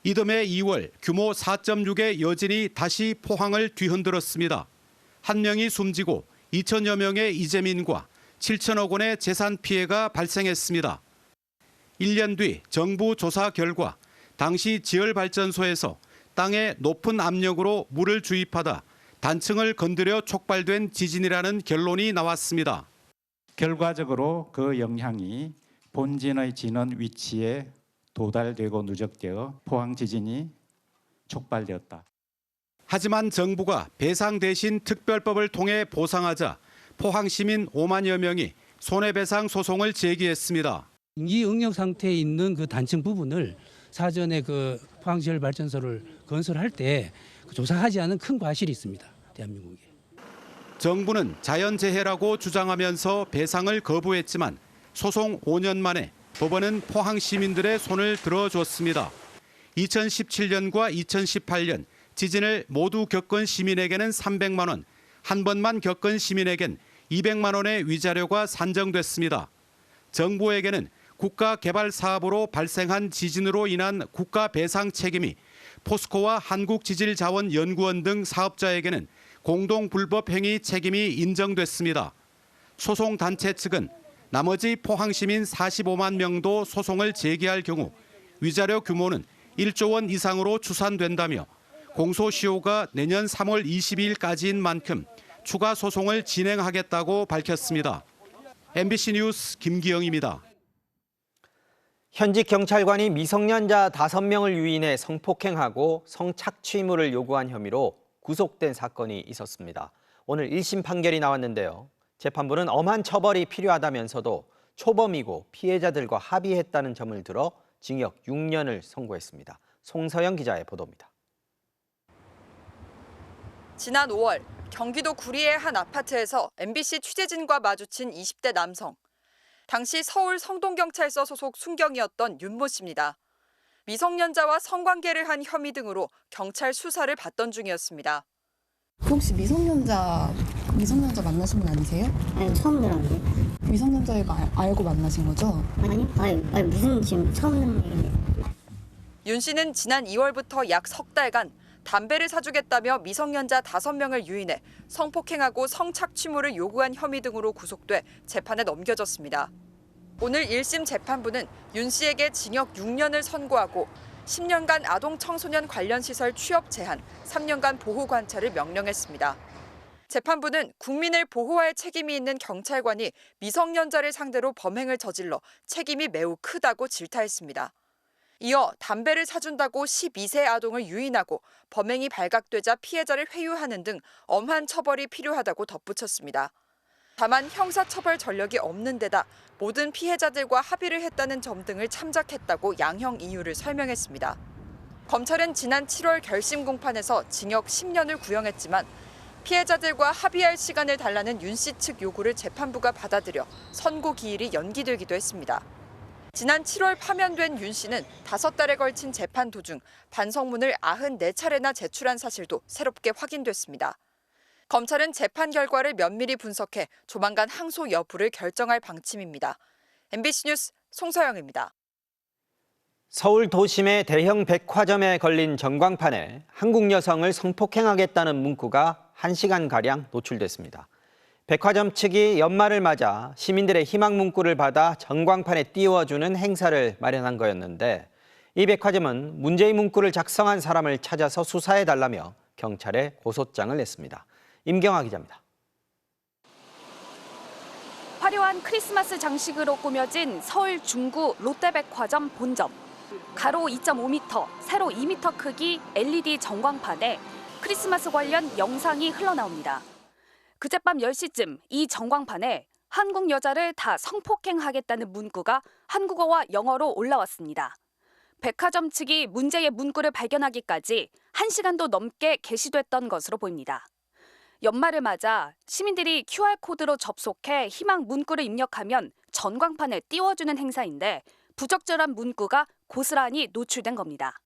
이듬해 2월 규모 4.6의 여진이 다시 포항을 뒤흔들었습니다. 한 명이 숨지고 2천여 명의 이재민과 7천억 원의 재산 피해가 발생했습니다. 1년 뒤 정부 조사 결과 당시 지열발전소에서 땅에 높은 압력으로 물을 주입하다 단층을 건드려 촉발된 지진이라는 결론이 나왔습니다. 결과적으로 그 영향이 본진의 진원 위치에 도달되고 누적되어 포항 지진이 촉발되었다. 하지만 정부가 배상 대신 특별법을 통해 보상하자 포항 시민 5만여 명이 손해배상 소송을 제기했습니다. 이 응력 상태에 있는 그 단층 부분을 사전에 그 포항지열발전소를 건설할 때 조사하지 않은 큰 과실이 있습니다. 대한민국에. 정부는 자연재해라고 주장하면서 배상을 거부했지만 소송 5년 만에 법원은 포항 시민들의 손을 들어줬습니다. 2017년과 2018년 지진을 모두 겪은 시민에게는 300만 원, 한 번만 겪은 시민에겐 200만 원의 위자료가 산정됐습니다. 정부에게는 국가개발사업으로 발생한 지진으로 인한 국가배상 책임이 포스코와 한국지질자원연구원 등 사업자에게는 공동불법행위 책임이 인정됐습니다. 소송단체 측은 나머지 포항시민 45만 명도 소송을 제기할 경우 위자료 규모는 1조 원 이상으로 추산된다며 공소시효가 내년 3월 22일까지인 만큼 추가 소송을 진행하겠다고 밝혔습니다. MBC 뉴스 김기영입니다. 현직 경찰관이 미성년자 5명을 유인해 성폭행하고 성착취물을 요구한 혐의로 구속된 사건이 있었습니다. 오늘 1심 판결이 나왔는데요. 재판부는 엄한 처벌이 필요하다면서도 초범이고 피해자들과 합의했다는 점을 들어 징역 6년을 선고했습니다. 송서영 기자의 보도입니다. 지난 5월 경기도 구리의 한 아파트에서 MBC 취재진과 마주친 20대 남성. 당시 서울 성동경찰서 소속 순경이었던 윤모 씨입니다. 미성년자와 성관계를 한 혐의 등으로 경찰 수사를 받던 중이었습니다. 혹시 미성년자 만나신 분 아니세요? 아니, 처음 들었는데. 미성년자가 알고 만나신 거죠? 아니 무슨 지금 처음 듣는 얘기인데. 윤 씨는 지난 2월부터 약 석 달간 담배를 사주겠다며 미성년자 5명을 유인해 성폭행하고 성착취물을 요구한 혐의 등으로 구속돼 재판에 넘겨졌습니다. 오늘 1심 재판부는 윤 씨에게 징역 6년을 선고하고 10년간 아동 청소년 관련 시설 취업 제한, 3년간 보호 관찰을 명령했습니다. 재판부는 국민을 보호할 책임이 있는 경찰관이 미성년자를 상대로 범행을 저질러 책임이 매우 크다고 질타했습니다. 이어 담배를 사준다고 12세 아동을 유인하고 범행이 발각되자 피해자를 회유하는 등 엄한 처벌이 필요하다고 덧붙였습니다. 다만 형사처벌 전력이 없는 데다 모든 피해자들과 합의를 했다는 점 등을 참작했다고 양형 이유를 설명했습니다. 검찰은 지난 7월 결심 공판에서 징역 10년을 구형했지만 피해자들과 합의할 시간을 달라는 윤 씨 측 요구를 재판부가 받아들여 선고 기일이 연기되기도 했습니다. 지난 7월 파면된 윤 씨는 5달에 걸친 재판 도중 반성문을 94차례나 제출한 사실도 새롭게 확인됐습니다. 검찰은 재판 결과를 면밀히 분석해 조만간 항소 여부를 결정할 방침입니다. MBC 뉴스 송서영입니다. 서울 도심의 대형 백화점에 걸린 전광판에 한국 여성을 성폭행하겠다는 문구가 1시간가량 노출됐습니다. 백화점 측이 연말을 맞아 시민들의 희망 문구를 받아 전광판에 띄워주는 행사를 마련한 거였는데 이 백화점은 문제의 문구를 작성한 사람을 찾아서 수사해달라며 경찰에 고소장을 냈습니다. 임경아 기자입니다. 화려한 크리스마스 장식으로 꾸며진 서울 중구 롯데백화점 본점. 가로 2.5m, 세로 2m 크기 LED 전광판에 크리스마스 관련 영상이 흘러나옵니다. 그젯밤 10시쯤 이 전광판에 한국 여자를 다 성폭행하겠다는 문구가 한국어와 영어로 올라왔습니다. 백화점 측이 문제의 문구를 발견하기까지 1시간도 넘게 게시됐던 것으로 보입니다. 연말을 맞아 시민들이 QR코드로 접속해 희망 문구를 입력하면 전광판에 띄워주는 행사인데 부적절한 문구가 고스란히 노출된 겁니다.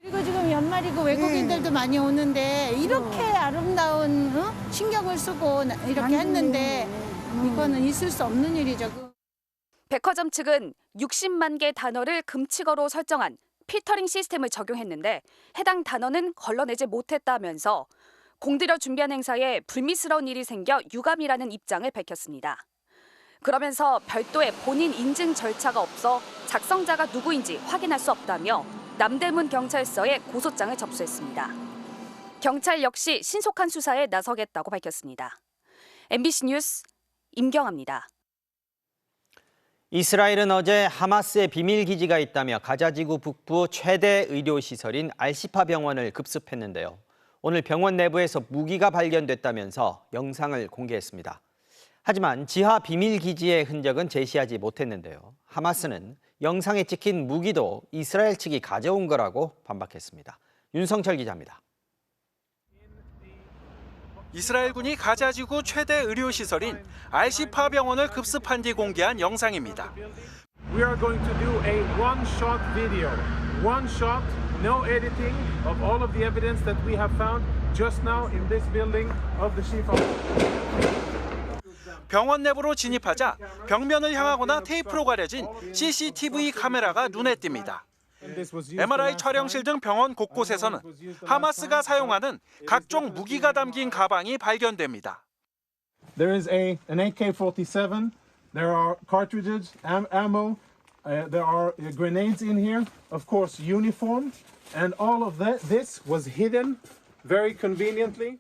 그리고 지금 연말이고 외국인들도 많이 오는데 이렇게 아름다운 신경을 쓰고 이렇게 했는데 이거는 있을 수 없는 일이죠. 백화점 측은 60만 개 단어를 금칙어로 설정한 필터링 시스템을 적용했는데 해당 단어는 걸러내지 못했다면서 공들여 준비한 행사에 불미스러운 일이 생겨 유감이라는 입장을 밝혔습니다. 그러면서 별도의 본인 인증 절차가 없어 작성자가 누구인지 확인할 수 없다며 남대문 경찰서에 고소장을 접수했습니다. 경찰 역시 신속한 수사에 나서겠다고 밝혔습니다. MBC 뉴스 임경아입니다. 이스라엘은 어제 하마스의 비밀 기지가 있다며 가자지구 북부 최대 의료시설인 알시파 병원을 급습했는데요. 오늘 병원 내부에서 무기가 발견됐다면서 영상을 공개했습니다. 하지만 지하 비밀 기지의 흔적은 제시하지 못했는데요. 하마스는 영상에 찍힌 무기도 이스라엘 측이 가져온 거라고 반박했습니다. 윤성철 기자입니다. 이스라엘군이 가자지구 최대 의료시설인 알시파 병원을 급습한 뒤 공개한 영상입니다. We are going to do a one-shot video. One shot, no editing of all of the evidence that we have found just now in this building of the Shifa. 병원 내부로 진입하자 벽면을 향하거나 테이프로 가려진 CCTV 카메라가 눈에 띄입니다. MRI 촬영실 등 병원 곳곳에서는 하마스가 사용하는 각종 무기가 담긴 가방이 발견됩니다. There is an AK-47. There are cartridges, ammo. There are grenades in here. Of course, uniform, and all of this was hidden very conveniently.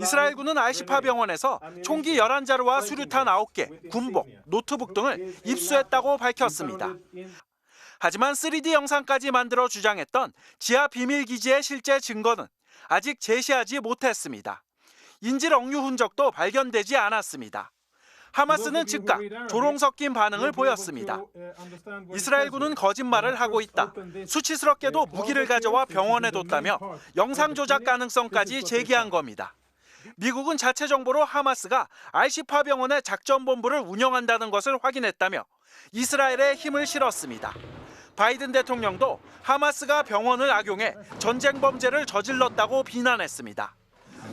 이스라엘군은 알시파 병원에서 총기 11자루와 수류탄 9개, 군복, 노트북 등을 입수했다고 밝혔습니다. 하지만 3D 영상까지 만들어 주장했던 지하 비밀 기지의 실제 증거는 아직 제시하지 못했습니다. 인질 억류 흔적도 발견되지 않았습니다. 하마스는 즉각 조롱 섞인 반응을 보였습니다. 이스라엘군은 거짓말을 하고 있다. 수치스럽게도 무기를 가져와 병원에 뒀다며 영상 조작 가능성까지 제기한 겁니다. 미국은 자체 정보로 하마스가 알시파 병원의 작전본부를 운영한다는 것을 확인했다며 이스라엘에 힘을 실었습니다. 바이든 대통령도 하마스가 병원을 악용해 전쟁 범죄를 저질렀다고 비난했습니다.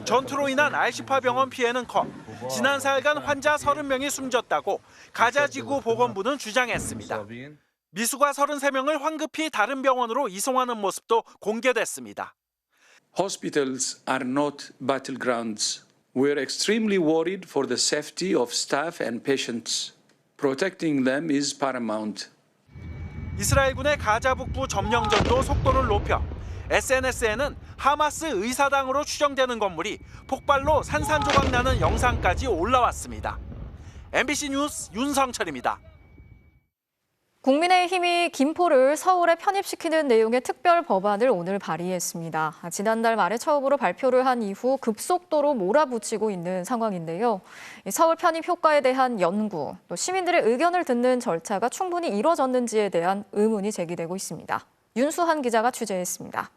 전투로 인한 알시파 병원 피해는 커 지난 4일간 환자 30명이 숨졌다고 가자지구 보건부는 주장했습니다. 미수가 33명을 황급히 다른 병원으로 이송하는 모습도 공개됐습니다. Hospitals are not battlegrounds. We're extremely worried for the safety of staff and patients. Protecting them is paramount. 이스라엘군의 가자 북부 점령전도 속도를 높여 SNS에는 하마스 의사당으로 추정되는 건물이 폭발로 산산조각 나는 영상까지 올라왔습니다. MBC 뉴스 윤성철입니다. 국민의힘이 김포를 서울에 편입시키는 내용의 특별 법안을 오늘 발의했습니다. 지난달 말에 처음으로 발표를 한 이후 급속도로 몰아붙이고 있는 상황인데요. 서울 편입 효과에 대한 연구, 또 시민들의 의견을 듣는 절차가 충분히 이루어졌는지에 대한 의문이 제기되고 있습니다. 윤수한 기자가 취재했습니다.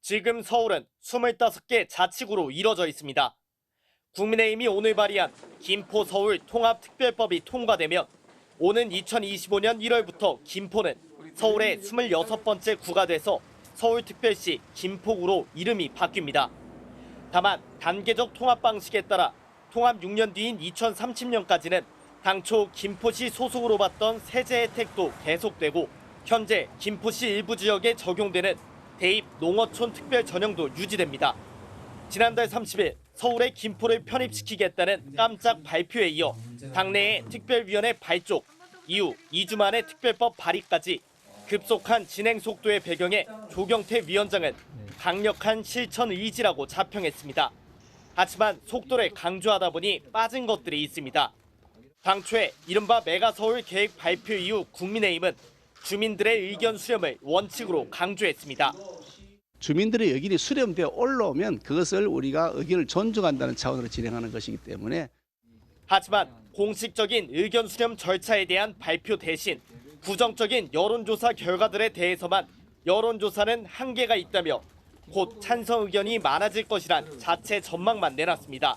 지금 서울은 25개 자치구로 이뤄져 있습니다. 국민의힘이 오늘 발의한 김포 서울 통합특별법이 통과되면 오는 2025년 1월부터 김포는 서울의 26번째 구가 돼서 서울특별시 김포구로 이름이 바뀝니다. 다만 단계적 통합 방식에 따라 통합 6년 뒤인 2030년까지는 당초 김포시 소속으로 받던 세제 혜택도 계속되고 현재 김포시 일부 지역에 적용되는 대입 농어촌 특별 전형도 유지됩니다. 지난달 30일 서울에 김포를 편입시키겠다는 깜짝 발표에 이어 당내의 특별위원회 발족, 이후 2주 만에 특별법 발의까지 급속한 진행 속도의 배경에 조경태 위원장은 강력한 실천 의지라고 자평했습니다. 하지만 속도를 강조하다 보니 빠진 것들이 있습니다. 당초에 이른바 메가서울 계획 발표 이후 국민의힘은 주민들의 의견 수렴을 원칙으로 강조했습니다. 주민들의 의견이 수렴되어 올라오면 그것을 우리가 의견을 존중한다는 차원으로 진행하는 것이기 때문에. 하지만 공식적인 의견 수렴 절차에 대한 발표 대신 부정적인 여론조사 결과들에 대해서만 여론조사는 한계가 있다며 곧 찬성 의견이 많아질 것이란 자체 전망만 내놨습니다.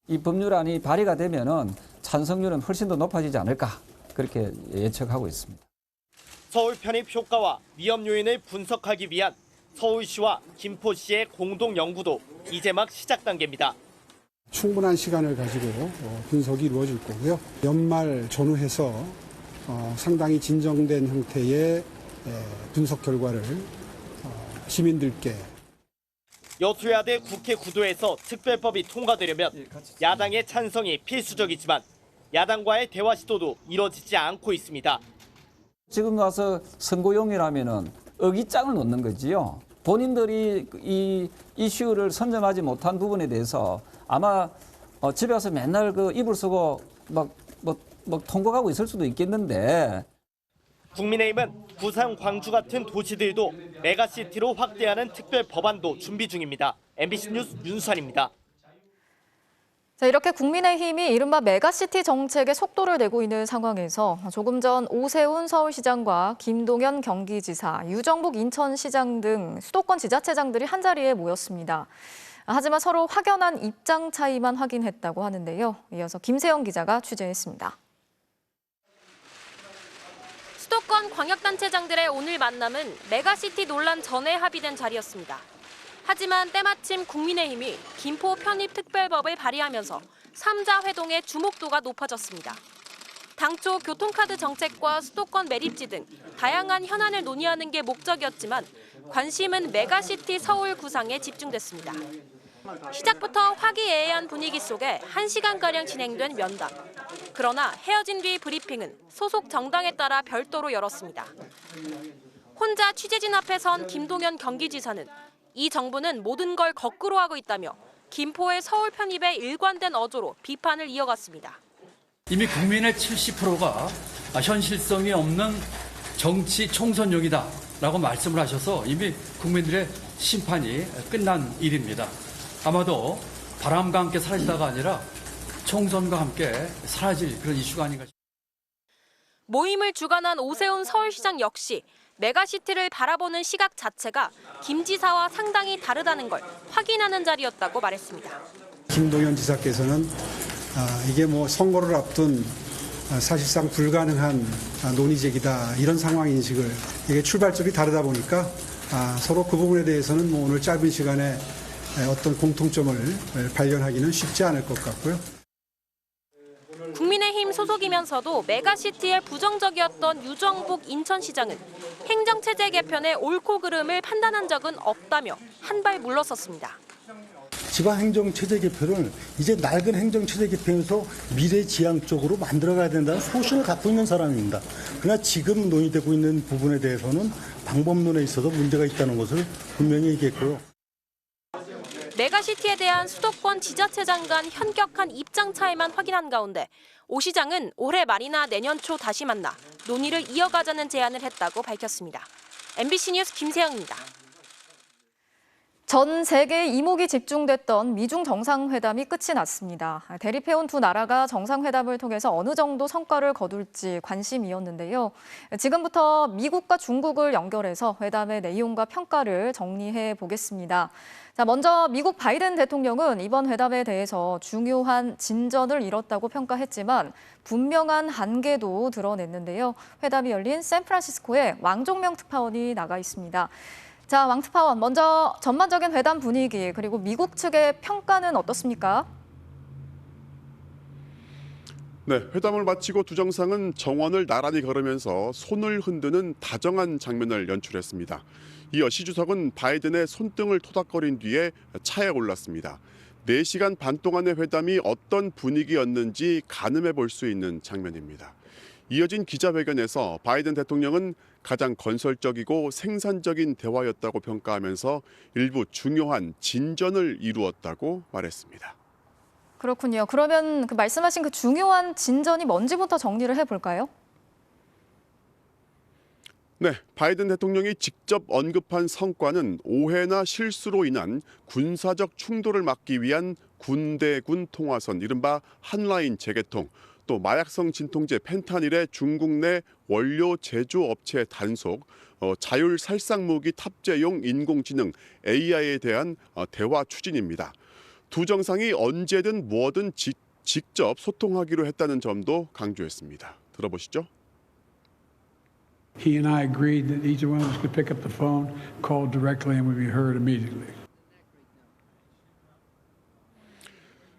이 법률안이 발의가 되면은 찬성률은 훨씬 더 높아지지 않을까 그렇게 예측하고 있습니다. 서울 편입 효과와 위험 요인을 분석하기 위한 서울시와 김포시의 공동 연구도 이제 막 시작 단계입니다. 충분한 시간을 가지고 분석이 이루어질 거고요. 연말 전후해서 상당히 진정된 형태의 분석 결과를 시민들께 여소야대 국회 구도에서 특별법이 통과되려면 야당의 찬성이 필수적이지만 야당과의 대화 시도도 이뤄지지 않고 있습니다. 지금 와서 선거용이라면은 어깃장을 놓는 거지요. 본인들이 이 이슈를 선점하지 못한 부분에 대해서 아마 집에 와서 맨날 그 이불 쓰고 막 통곡하고 있을 수도 있겠는데. 국민의힘은 부산, 광주 같은 도시들도 메가시티로 확대하는 특별 법안도 준비 중입니다. MBC 뉴스 윤수환입니다. 자, 이렇게 국민의힘이 이른바 메가시티 정책에 속도를 내고 있는 상황에서 조금 전 오세훈 서울시장과 김동연 경기지사, 유정복 인천시장 등 수도권 지자체장들이 한자리에 모였습니다. 하지만 서로 확연한 입장 차이만 확인했다고 하는데요. 이어서 김세영 기자가 취재했습니다. 수도권 광역단체장들의 오늘 만남은 메가시티 논란 전에 합의된 자리였습니다. 하지만 때마침 국민의힘이 김포 편입특별법을 발의하면서 3자 회동의 주목도가 높아졌습니다. 당초 교통카드 정책과 수도권 매립지 등 다양한 현안을 논의하는 게 목적이었지만 관심은 메가시티 서울 구상에 집중됐습니다. 시작부터 화기애애한 분위기 속에 1시간가량 진행된 면담. 그러나 헤어진 뒤 브리핑은 소속 정당에 따라 별도로 열었습니다. 혼자 취재진 앞에 선 김동연 경기지사는 이 정부는 모든 걸 거꾸로 하고 있다며 김포의 서울 편입에 일관된 어조로 비판을 이어갔습니다. 이미 국민의 70%가 현실성이 없는 정치 총선용이다라고 말씀을 하셔서 이미 국민들의 심판이 끝난 일입니다. 아마도 바람과 함께 사라지다가 아니라 총선과 함께 사라질 그런 이슈가 아닌가 싶습니다. 모임을 주관한 오세훈 서울시장 역시 메가시티를 바라보는 시각 자체가 김 지사와 상당히 다르다는 걸 확인하는 자리였다고 말했습니다. 김동연 지사께서는 이게 뭐 선거를 앞둔 사실상 불가능한 논의제기다 이런 상황 인식을 이게 출발점이 다르다 보니까 서로 그 부분에 대해서는 뭐 오늘 짧은 시간에 어떤 공통점을 발견하기는 쉽지 않을 것 같고요. 국민의힘 소속이면서도 메가시티에 부정적이었던 유정복 인천시장은 행정체제 개편의 옳고 그름을 판단한 적은 없다며 한 발 물러섰습니다. 지방행정체제 개편을 이제 낡은 행정체제 개편에서 미래지향적으로 만들어가야 된다는 소신을 갖고 있는 사람입니다. 그러나 지금 논의되고 있는 부분에 대해서는 방법론에 있어서 문제가 있다는 것을 분명히 얘기했고요. 메가시티에 대한 수도권 지자체장 간 현격한 입장 차이만 확인한 가운데 오 시장은 올해 말이나 내년 초 다시 만나 논의를 이어가자는 제안을 했다고 밝혔습니다. MBC 뉴스 김세영입니다. 전 세계에 이목이 집중됐던 미중 정상회담이 끝이 났습니다. 대립해온 두 나라가 정상회담을 통해서 어느 정도 성과를 거둘지 관심이었는데요. 지금부터 미국과 중국을 연결해서 회담의 내용과 평가를 정리해 보겠습니다. 자, 먼저 미국 바이든 대통령은 이번 회담에 대해서 중요한 진전을 이뤘다고 평가했지만 분명한 한계도 드러냈는데요. 회담이 열린 샌프란시스코에 왕종명 특파원이 나가 있습니다. 자, 왕 특파원, 먼저 전반적인 회담 분위기 그리고 미국 측의 평가는 어떻습니까? 네, 회담을 마치고 두 정상은 정원을 나란히 걸으면서 손을 흔드는 다정한 장면을 연출했습니다. 이어 시 주석은 바이든의 손등을 토닥거린 뒤에 차에 올랐습니다. 4시간 반 동안의 회담이 어떤 분위기였는지 가늠해 볼 수 있는 장면입니다. 이어진 기자회견에서 바이든 대통령은 가장 건설적이고 생산적인 대화였다고 평가하면서 일부 중요한 진전을 이루었다고 말했습니다. 그렇군요. 그러면 그 말씀하신 그 중요한 진전이 뭔지부터 정리를 해볼까요? 네, 바이든 대통령이 직접 언급한 성과는 오해나 실수로 인한 군사적 충돌을 막기 위한 군대군 통화선, 이른바 한라인 재개통, 또 마약성 진통제 펜타닐의 중국 내 원료 제조업체 단속, 자율 살상무기 탑재용 인공지능 AI에 대한 대화 추진입니다. 두 정상이 언제든 뭐든 직접 소통하기로 했다는 점도 강조했습니다. 들어보시죠. He and I agreed that each one of us could pick up the phone, call directly, and would be heard immediately.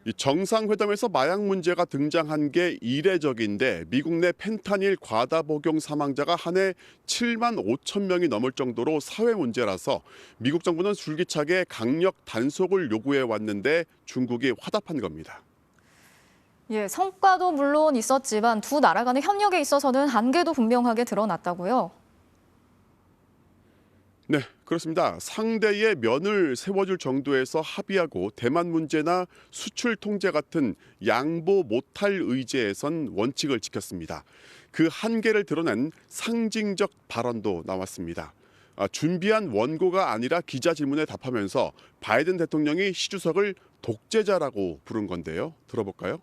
이 정상회담에서 마약 문제가 등장한 게 이례적인데 미국 내 펜타닐 과다 복용 사망자가 한 해 7만 5천 명이 넘을 정도로 사회 문제라서 미국 정부는 줄기차게 강력 단속을 요구해 왔는데 중국이 화답한 겁니다. 예, 성과도 물론 있었지만 두 나라 간의 협력에 있어서는 한계도 분명하게 드러났다고요. 네, 그렇습니다. 상대의 면을 세워줄 정도에서 합의하고 대만 문제나 수출 통제 같은 양보 못할 의제에선 원칙을 지켰습니다. 그 한계를 드러낸 상징적 발언도 나왔습니다. 준비한 원고가 아니라 기자 질문에 답하면서 바이든 대통령이 시 주석을 독재자라고 부른 건데요. 들어볼까요?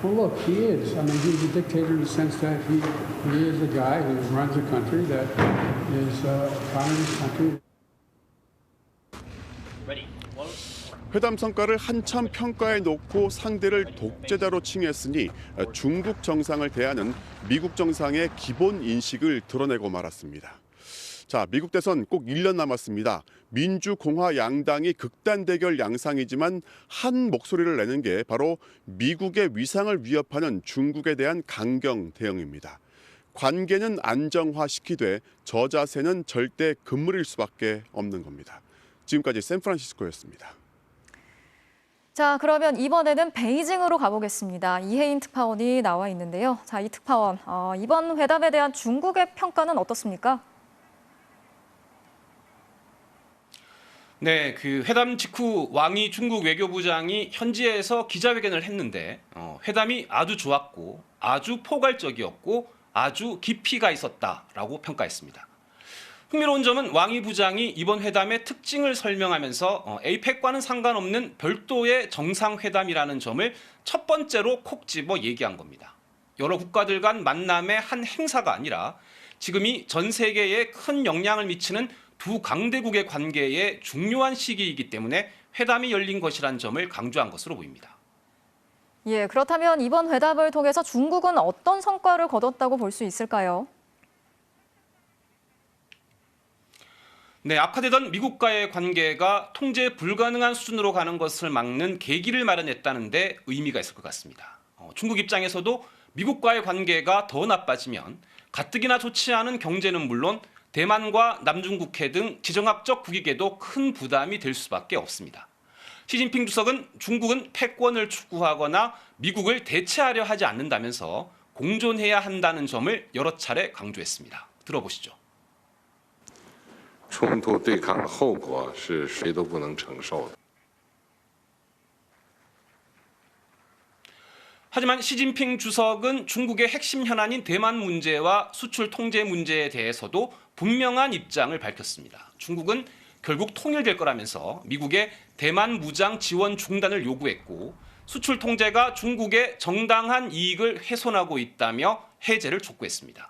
Well, look, he is. I mean, he's a dictator in the sense that he is a guy who runs a country that is a communist country. 회담 성과를 한참 평가해 놓고 상대를 독재자로 칭했으니 중국 정상을 대하는 미국 정상의 기본 인식을 드러내고 말았습니다. 자, 미국 대선 꼭 1년 남았습니다. 민주공화 양당이 극단 대결 양상이지만 한 목소리를 내는 게 바로 미국의 위상을 위협하는 중국에 대한 강경 대응입니다. 관계는 안정화시키되 저자세는 절대 금물일 수밖에 없는 겁니다. 지금까지 샌프란시스코였습니다. 자, 그러면 이번에는 베이징으로 가보겠습니다. 이혜인 특파원이 나와 있는데요. 자, 이 특파원, 이번 회담에 대한 중국의 평가는 어떻습니까? 네, 그 회담 직후 왕이 중국 외교부장이 현지에서 기자회견을 했는데 회담이 아주 좋았고 아주 포괄적이었고 아주 깊이가 있었다라고 평가했습니다. 흥미로운 점은 왕이 부장이 이번 회담의 특징을 설명하면서 APEC과는 상관없는 별도의 정상회담이라는 점을 첫 번째로 콕 집어 얘기한 겁니다. 여러 국가들 간 만남의 한 행사가 아니라 지금이 전 세계에 큰 영향을 미치는 두 강대국의 관계에 중요한 시기이기 때문에 회담이 열린 것이라는 점을 강조한 것으로 보입니다. 예, 그렇다면 이번 회담을 통해서 중국은 어떤 성과를 거뒀다고 볼 수 있을까요? 네, 악화되던 미국과의 관계가 통제 불가능한 수준으로 가는 것을 막는 계기를 마련했다는 데 의미가 있을 것 같습니다. 중국 입장에서도 미국과의 관계가 더 나빠지면 가뜩이나 좋지 않은 경제는 물론 대만과 남중국해 등 지정학적 국익에도 큰 부담이 될 수밖에 없습니다. 시진핑 주석은 중국은 패권을 추구하거나 미국을 대체하려 하지 않는다면서 공존해야 한다는 점을 여러 차례 강조했습니다. 들어보시죠. 冲突对抗的后果是谁都不能承受的。 하지만 시진핑 주석은 중국의 핵심 현안인 대만 문제와 수출 통제 문제에 대해서도 분명한 입장을 밝혔습니다. 중국은 결국 통일될 거라면서 미국의 대만 무장 지원 중단을 요구했고 수출 통제가 중국의 정당한 이익을 훼손하고 있다며 해제를 촉구했습니다.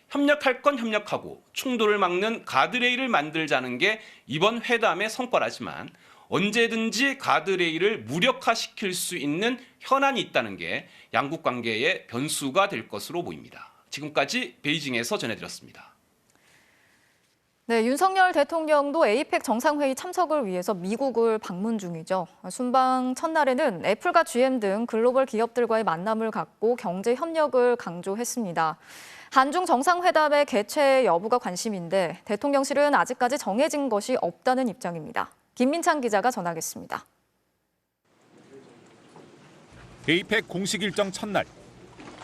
협력할 건 협력하고 충돌을 막는 가드레일을 만들자는 게 이번 회담의 성과라지만 언제든지 가드레일을 무력화시킬 수 있는 현안이 있다는 게 양국 관계의 변수가 될 것으로 보입니다. 지금까지 베이징에서 전해드렸습니다. 네, 윤석열 대통령도 APEC 정상회의 참석을 위해서 미국을 방문 중이죠. 순방 첫날에는 애플과 GM 등 글로벌 기업들과의 만남을 갖고 경제 협력을 강조했습니다. 한중 정상회담의 개최 여부가 관심인데 대통령실은 아직까지 정해진 것이 없다는 입장입니다. 김민창 기자가 전하겠습니다. APEC 공식 일정 첫날,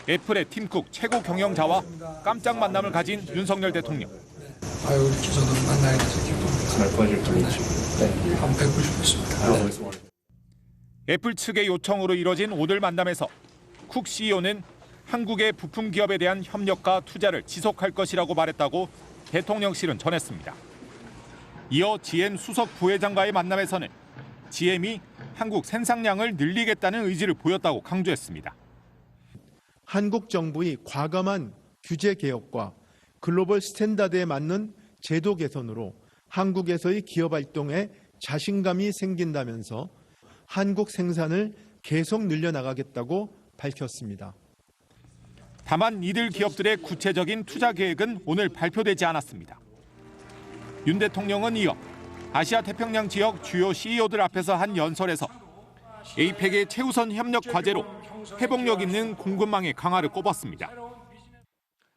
애플의 팀쿡 최고 경영자와 깜짝 만남을 가진 윤석열 대통령. 우리 기자들 만나야 돼서 기쁩니다. 한번 뵙고 싶었습니다. 애플 측의 요청으로 이뤄진 오늘 만남에서 쿡 CEO는 한국의 부품 기업에 대한 협력과 투자를 지속할 것이라고 말했다고 대통령실은 전했습니다. 이어 GM 수석 부회장과의 만남에서는 GM이 한국 생산량을 늘리겠다는 의지를 보였다고 강조했습니다. 한국 정부의 과감한 규제 개혁과 글로벌 스탠다드에 맞는 제도 개선으로 한국에서의 기업 활동에 자신감이 생긴다면서 한국 생산을 계속 늘려나가겠다고 밝혔습니다. 다만 이들 기업들의 구체적인 투자 계획은 오늘 발표되지 않았습니다. 윤 대통령은 이어 아시아 태평양 지역 주요 CEO들 앞에서 한 연설에서 에이펙의 최우선 협력 과제로 회복력 있는 공급망의 강화를 꼽았습니다.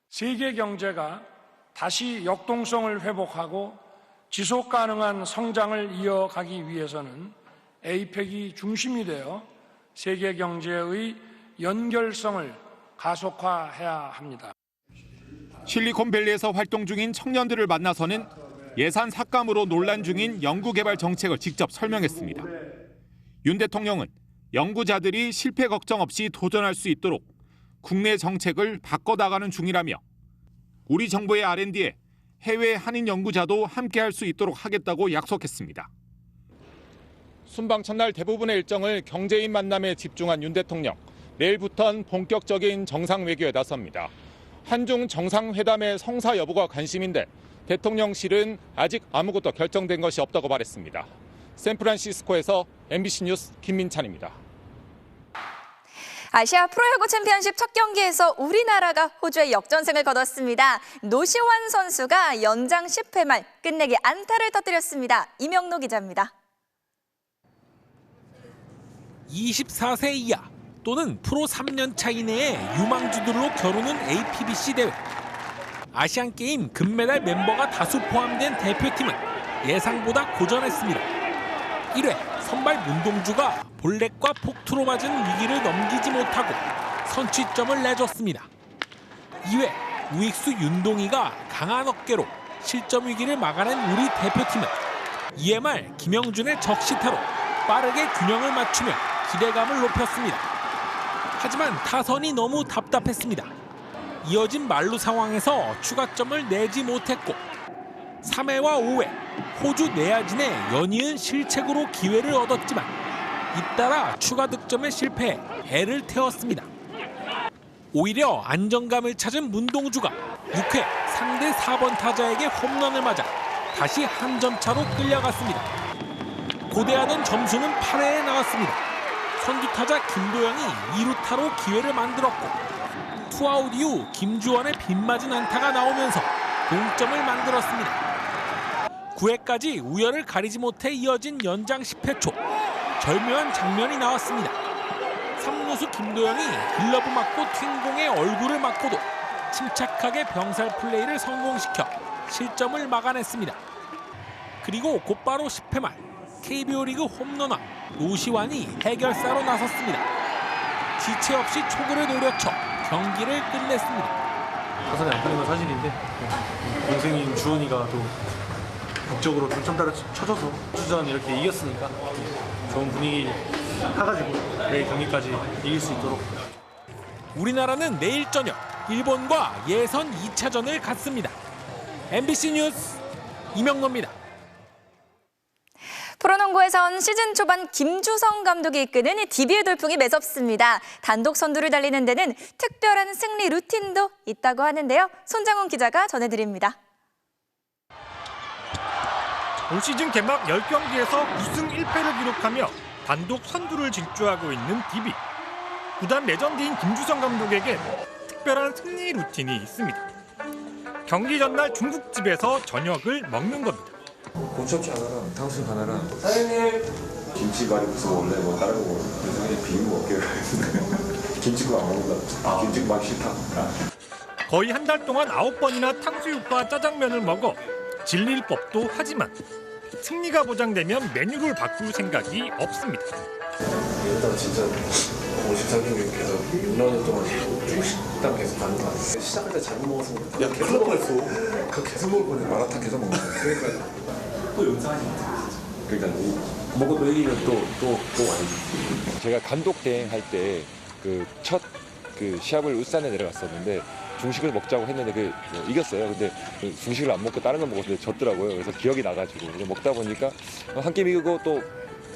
세계 경제가 다시 역동성을 회복하고 지속 가능한 성장을 이어가기 위해서는 에이펙이 중심이 되어 세계 경제의 연결성을 가속화해야 합니다. 실리콘밸리에서 활동 중인 청년들을 만나서는 예산 삭감으로 논란 중인 연구개발 정책을 직접 설명했습니다. 윤 대통령은 연구자들이 실패 걱정 없이 도전할 수 있도록 국내 정책을 바꿔나가는 중이라며 우리 정부의 R&D에 해외 한인 연구자도 함께할 수 있도록 하겠다고 약속했습니다. 순방 첫날 대부분의 일정을 경제인 만남에 집중한 윤 대통령. 내일부터는 본격적인 정상 외교에 나섭니다. 한중 정상회담의 성사 여부가 관심인데 대통령실은 아직 아무것도 결정된 것이 없다고 말했습니다. 샌프란시스코에서 MBC 뉴스 김민찬입니다. 아시아 프로야구 챔피언십 첫 경기에서 우리나라가 호주에 역전승을 거뒀습니다. 노시환 선수가 연장 10회 말 끝내기 안타를 터뜨렸습니다. 이명노 기자입니다. 24세 이하 또는 프로 3년 차 이내의 유망주들로 겨루는 APBC 대회. 아시안게임 금메달 멤버가 다수 포함된 대표팀은 예상보다 고전했습니다. 1회 선발 문동주가 볼넷과 폭투로 맞은 위기를 넘기지 못하고 선취점을 내줬습니다. 2회 우익수 윤동희가 강한 어깨로 실점 위기를 막아낸 우리 대표팀은 2회 말 김영준의 적시타로 빠르게 균형을 맞추며 기대감을 높였습니다. 하지만 타선이 너무 답답했습니다. 이어진 만루 상황에서 추가점을 내지 못했고 3회와 5회 호주 내야진의 연이은 실책으로 기회를 얻었지만 잇따라 추가 득점에 실패해 배를 태웠습니다. 오히려 안정감을 찾은 문동주가 6회 상대 4번 타자에게 홈런을 맞아 다시 한 점 차로 끌려갔습니다. 고대하던 점수는 8회에 나왔습니다. 선두 타자 김도영이 2루타로 기회를 만들었고 투아웃 이후 김주원의 빗맞은 안타가 나오면서 동점을 만들었습니다. 9회까지 우열을 가리지 못해 이어진 연장 10회 초 절묘한 장면이 나왔습니다. 3루수 김도영이 글러브 맞고 튄 공에 얼굴을 맞고도 침착하게 병살 플레이를 성공시켜 실점을 막아냈습니다. 그리고 곧바로 10회 말 KBO 리그 홈런왕 노시환이 해결사로 나섰습니다. 지체 없이 초구를 노려쳐 경기를 끝냈습니다. 타선이 안 풀린 건 사실인데 동생인 주원이가 또 극적으로 동점타를 쳐줘서 주전 이렇게 이겼으니까 좋은 분위기 타가지고 내일 경기까지 이길 수 있도록. 우리나라는 내일 저녁 일본과 예선 2차전을 갖습니다. MBC 뉴스 이명노입니다. 프로농구에선 시즌 초반 김주성 감독이 이끄는 DB의 돌풍이 매섭습니다. 단독 선두를 달리는 데는 특별한 승리 루틴도 있다고 하는데요. 손장훈 기자가 전해드립니다. 올 시즌 개막 10경기에서 9승 1패를 기록하며 단독 선두를 질주하고 있는 DB. 구단 레전드인 김주성 감독에게 특별한 승리 루틴이 있습니다. 경기 전날 중국집에서 저녁을 먹는 겁니다. 곰참치 하나랑 탕수육 하나랑 사장님 김치말이 무슨 원래 뭐 다른 거 그래서 비빔 먹게요. 김치국 안 먹는다. 김치국 맛 싫다. 거의 한 달 동안 9번이나 탕수육과 짜장면을 먹어 질릴 법도 하지만 승리가 보장되면 메뉴를 바꿀 생각이 없습니다. 일단 진짜 53경기 계속 6년 동안 중식당 계속 가는 거 아니에요? 시작할 때 잘못 먹었으면 야 계속 먹었어. 그거 계속 먹을 거네. 마라탕 계속 먹는 거. 그러니까 또 연상하시면 그러니까 먹어도 이기면 또 와야지. 제가 감독 대행할 때 그 첫 그 시합을 울산에 내려갔었는데 중식을 먹자고 했는데 이겼어요. 근데 중식을 안 먹고 다른 거 먹었는데 졌더라고요. 그래서 기억이 나가지고 먹다 보니까 한 게임 이기고 또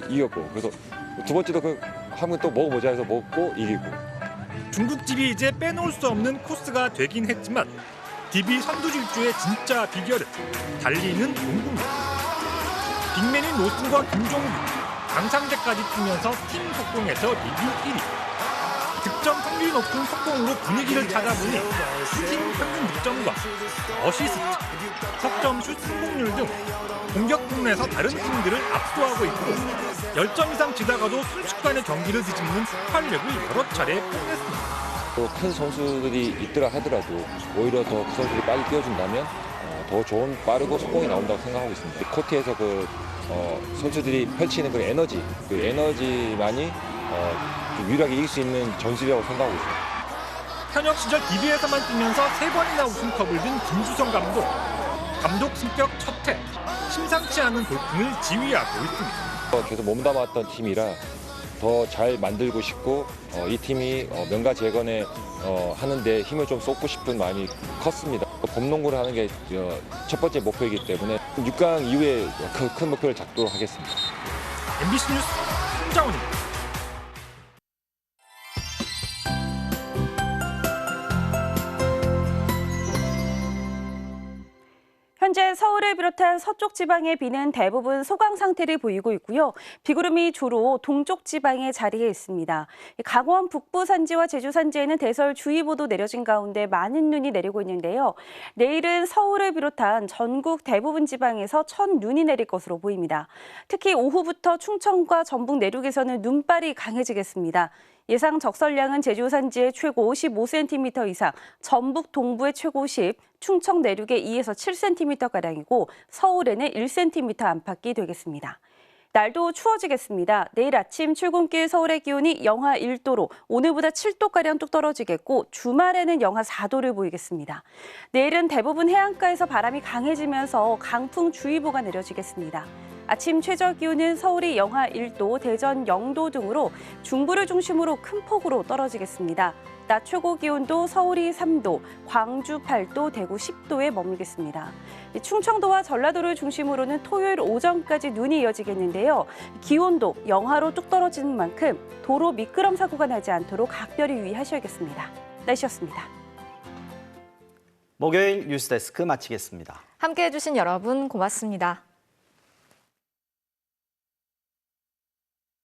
이겼고 그래서 두 번째도 한번 또 먹어보자 해서 먹고 이기고. 중국집이 이제 빼놓을 수 없는 코스가 되긴 했지만 DB 선두 질주의 진짜 비결은 달리는 동부입니다. 빅맨인 노승과 김종국, 강상재까지 뛰면서 팀 속공에서 리그 1위. 득점 확률이 높은 속공으로 분위기를 찾아보니 팀 평균 득점과 어시스트, 석점슛 성공률 등 공격 부문에서 다른 팀들을 압도하고 있고 10점 이상 치다가도 순식간에 경기를 뒤집는 폭발력을 여러 차례 뽐냈습니다. 또 큰 선수들이 있더라 하더라도 오히려 더 그 선수들이 빨리 뛰어준다면 더 좋은 빠르고 속공이 나온다고 생각하고 있습니다. 코트에서 선수들이 펼치는 그 에너지만이 유일하게 이길 수 있는 전술이라고 생각하고 있습니다. 현역 시절 DB에서만 뛰면서 3번이나 우승컵을 든 김주성 감독 승격 첫해 심상치 않은 돌풍을 지휘하고 있습니다. 계속 몸담았던 팀이라 더 잘 만들고 싶고 이 팀이 명가 재건에 하는데 힘을 좀 쏟고 싶은 마음이 컸습니다. 봄농구를 하는 게 첫 번째 목표이기 때문에 6강 이후에 큰 목표를 잡도록 하겠습니다. MBC 뉴스 손장훈입니다. 현재 서울을 비롯한 서쪽 지방의 비는 대부분 소강 상태를 보이고 있고요. 비구름이 주로 동쪽 지방에 자리해 있습니다. 강원 북부 산지와 제주 산지에는 대설주의보도 내려진 가운데 많은 눈이 내리고 있는데요. 내일은 서울을 비롯한 전국 대부분 지방에서 첫눈이 내릴 것으로 보입니다. 특히 오후부터 충청과 전북 내륙에서는 눈발이 강해지겠습니다. 예상 적설량은 제주 산지에 최고 15cm 이상, 전북 동부에 최고 10, 충청 내륙에 2에서 7cm가량이고 서울에는 1cm 안팎이 되겠습니다. 날도 추워지겠습니다. 내일 아침 출근길 서울의 기온이 영하 1도로 오늘보다 7도가량 뚝 떨어지겠고 주말에는 영하 4도를 보이겠습니다. 내일은 대부분 해안가에서 바람이 강해지면서 강풍주의보가 내려지겠습니다. 아침 최저 기온은 서울이 영하 1도, 대전 0도 등으로 중부를 중심으로 큰 폭으로 떨어지겠습니다. 낮 최고 기온도 서울이 3도, 광주 8도, 대구 10도에 머물겠습니다. 충청도와 전라도를 중심으로는 토요일 오전까지 눈이 이어지겠는데요. 기온도 영하로 뚝 떨어지는 만큼 도로 미끄럼 사고가 나지 않도록 각별히 유의하셔야겠습니다. 날씨였습니다. 목요일 뉴스데스크 마치겠습니다. 함께해 주신 여러분 고맙습니다.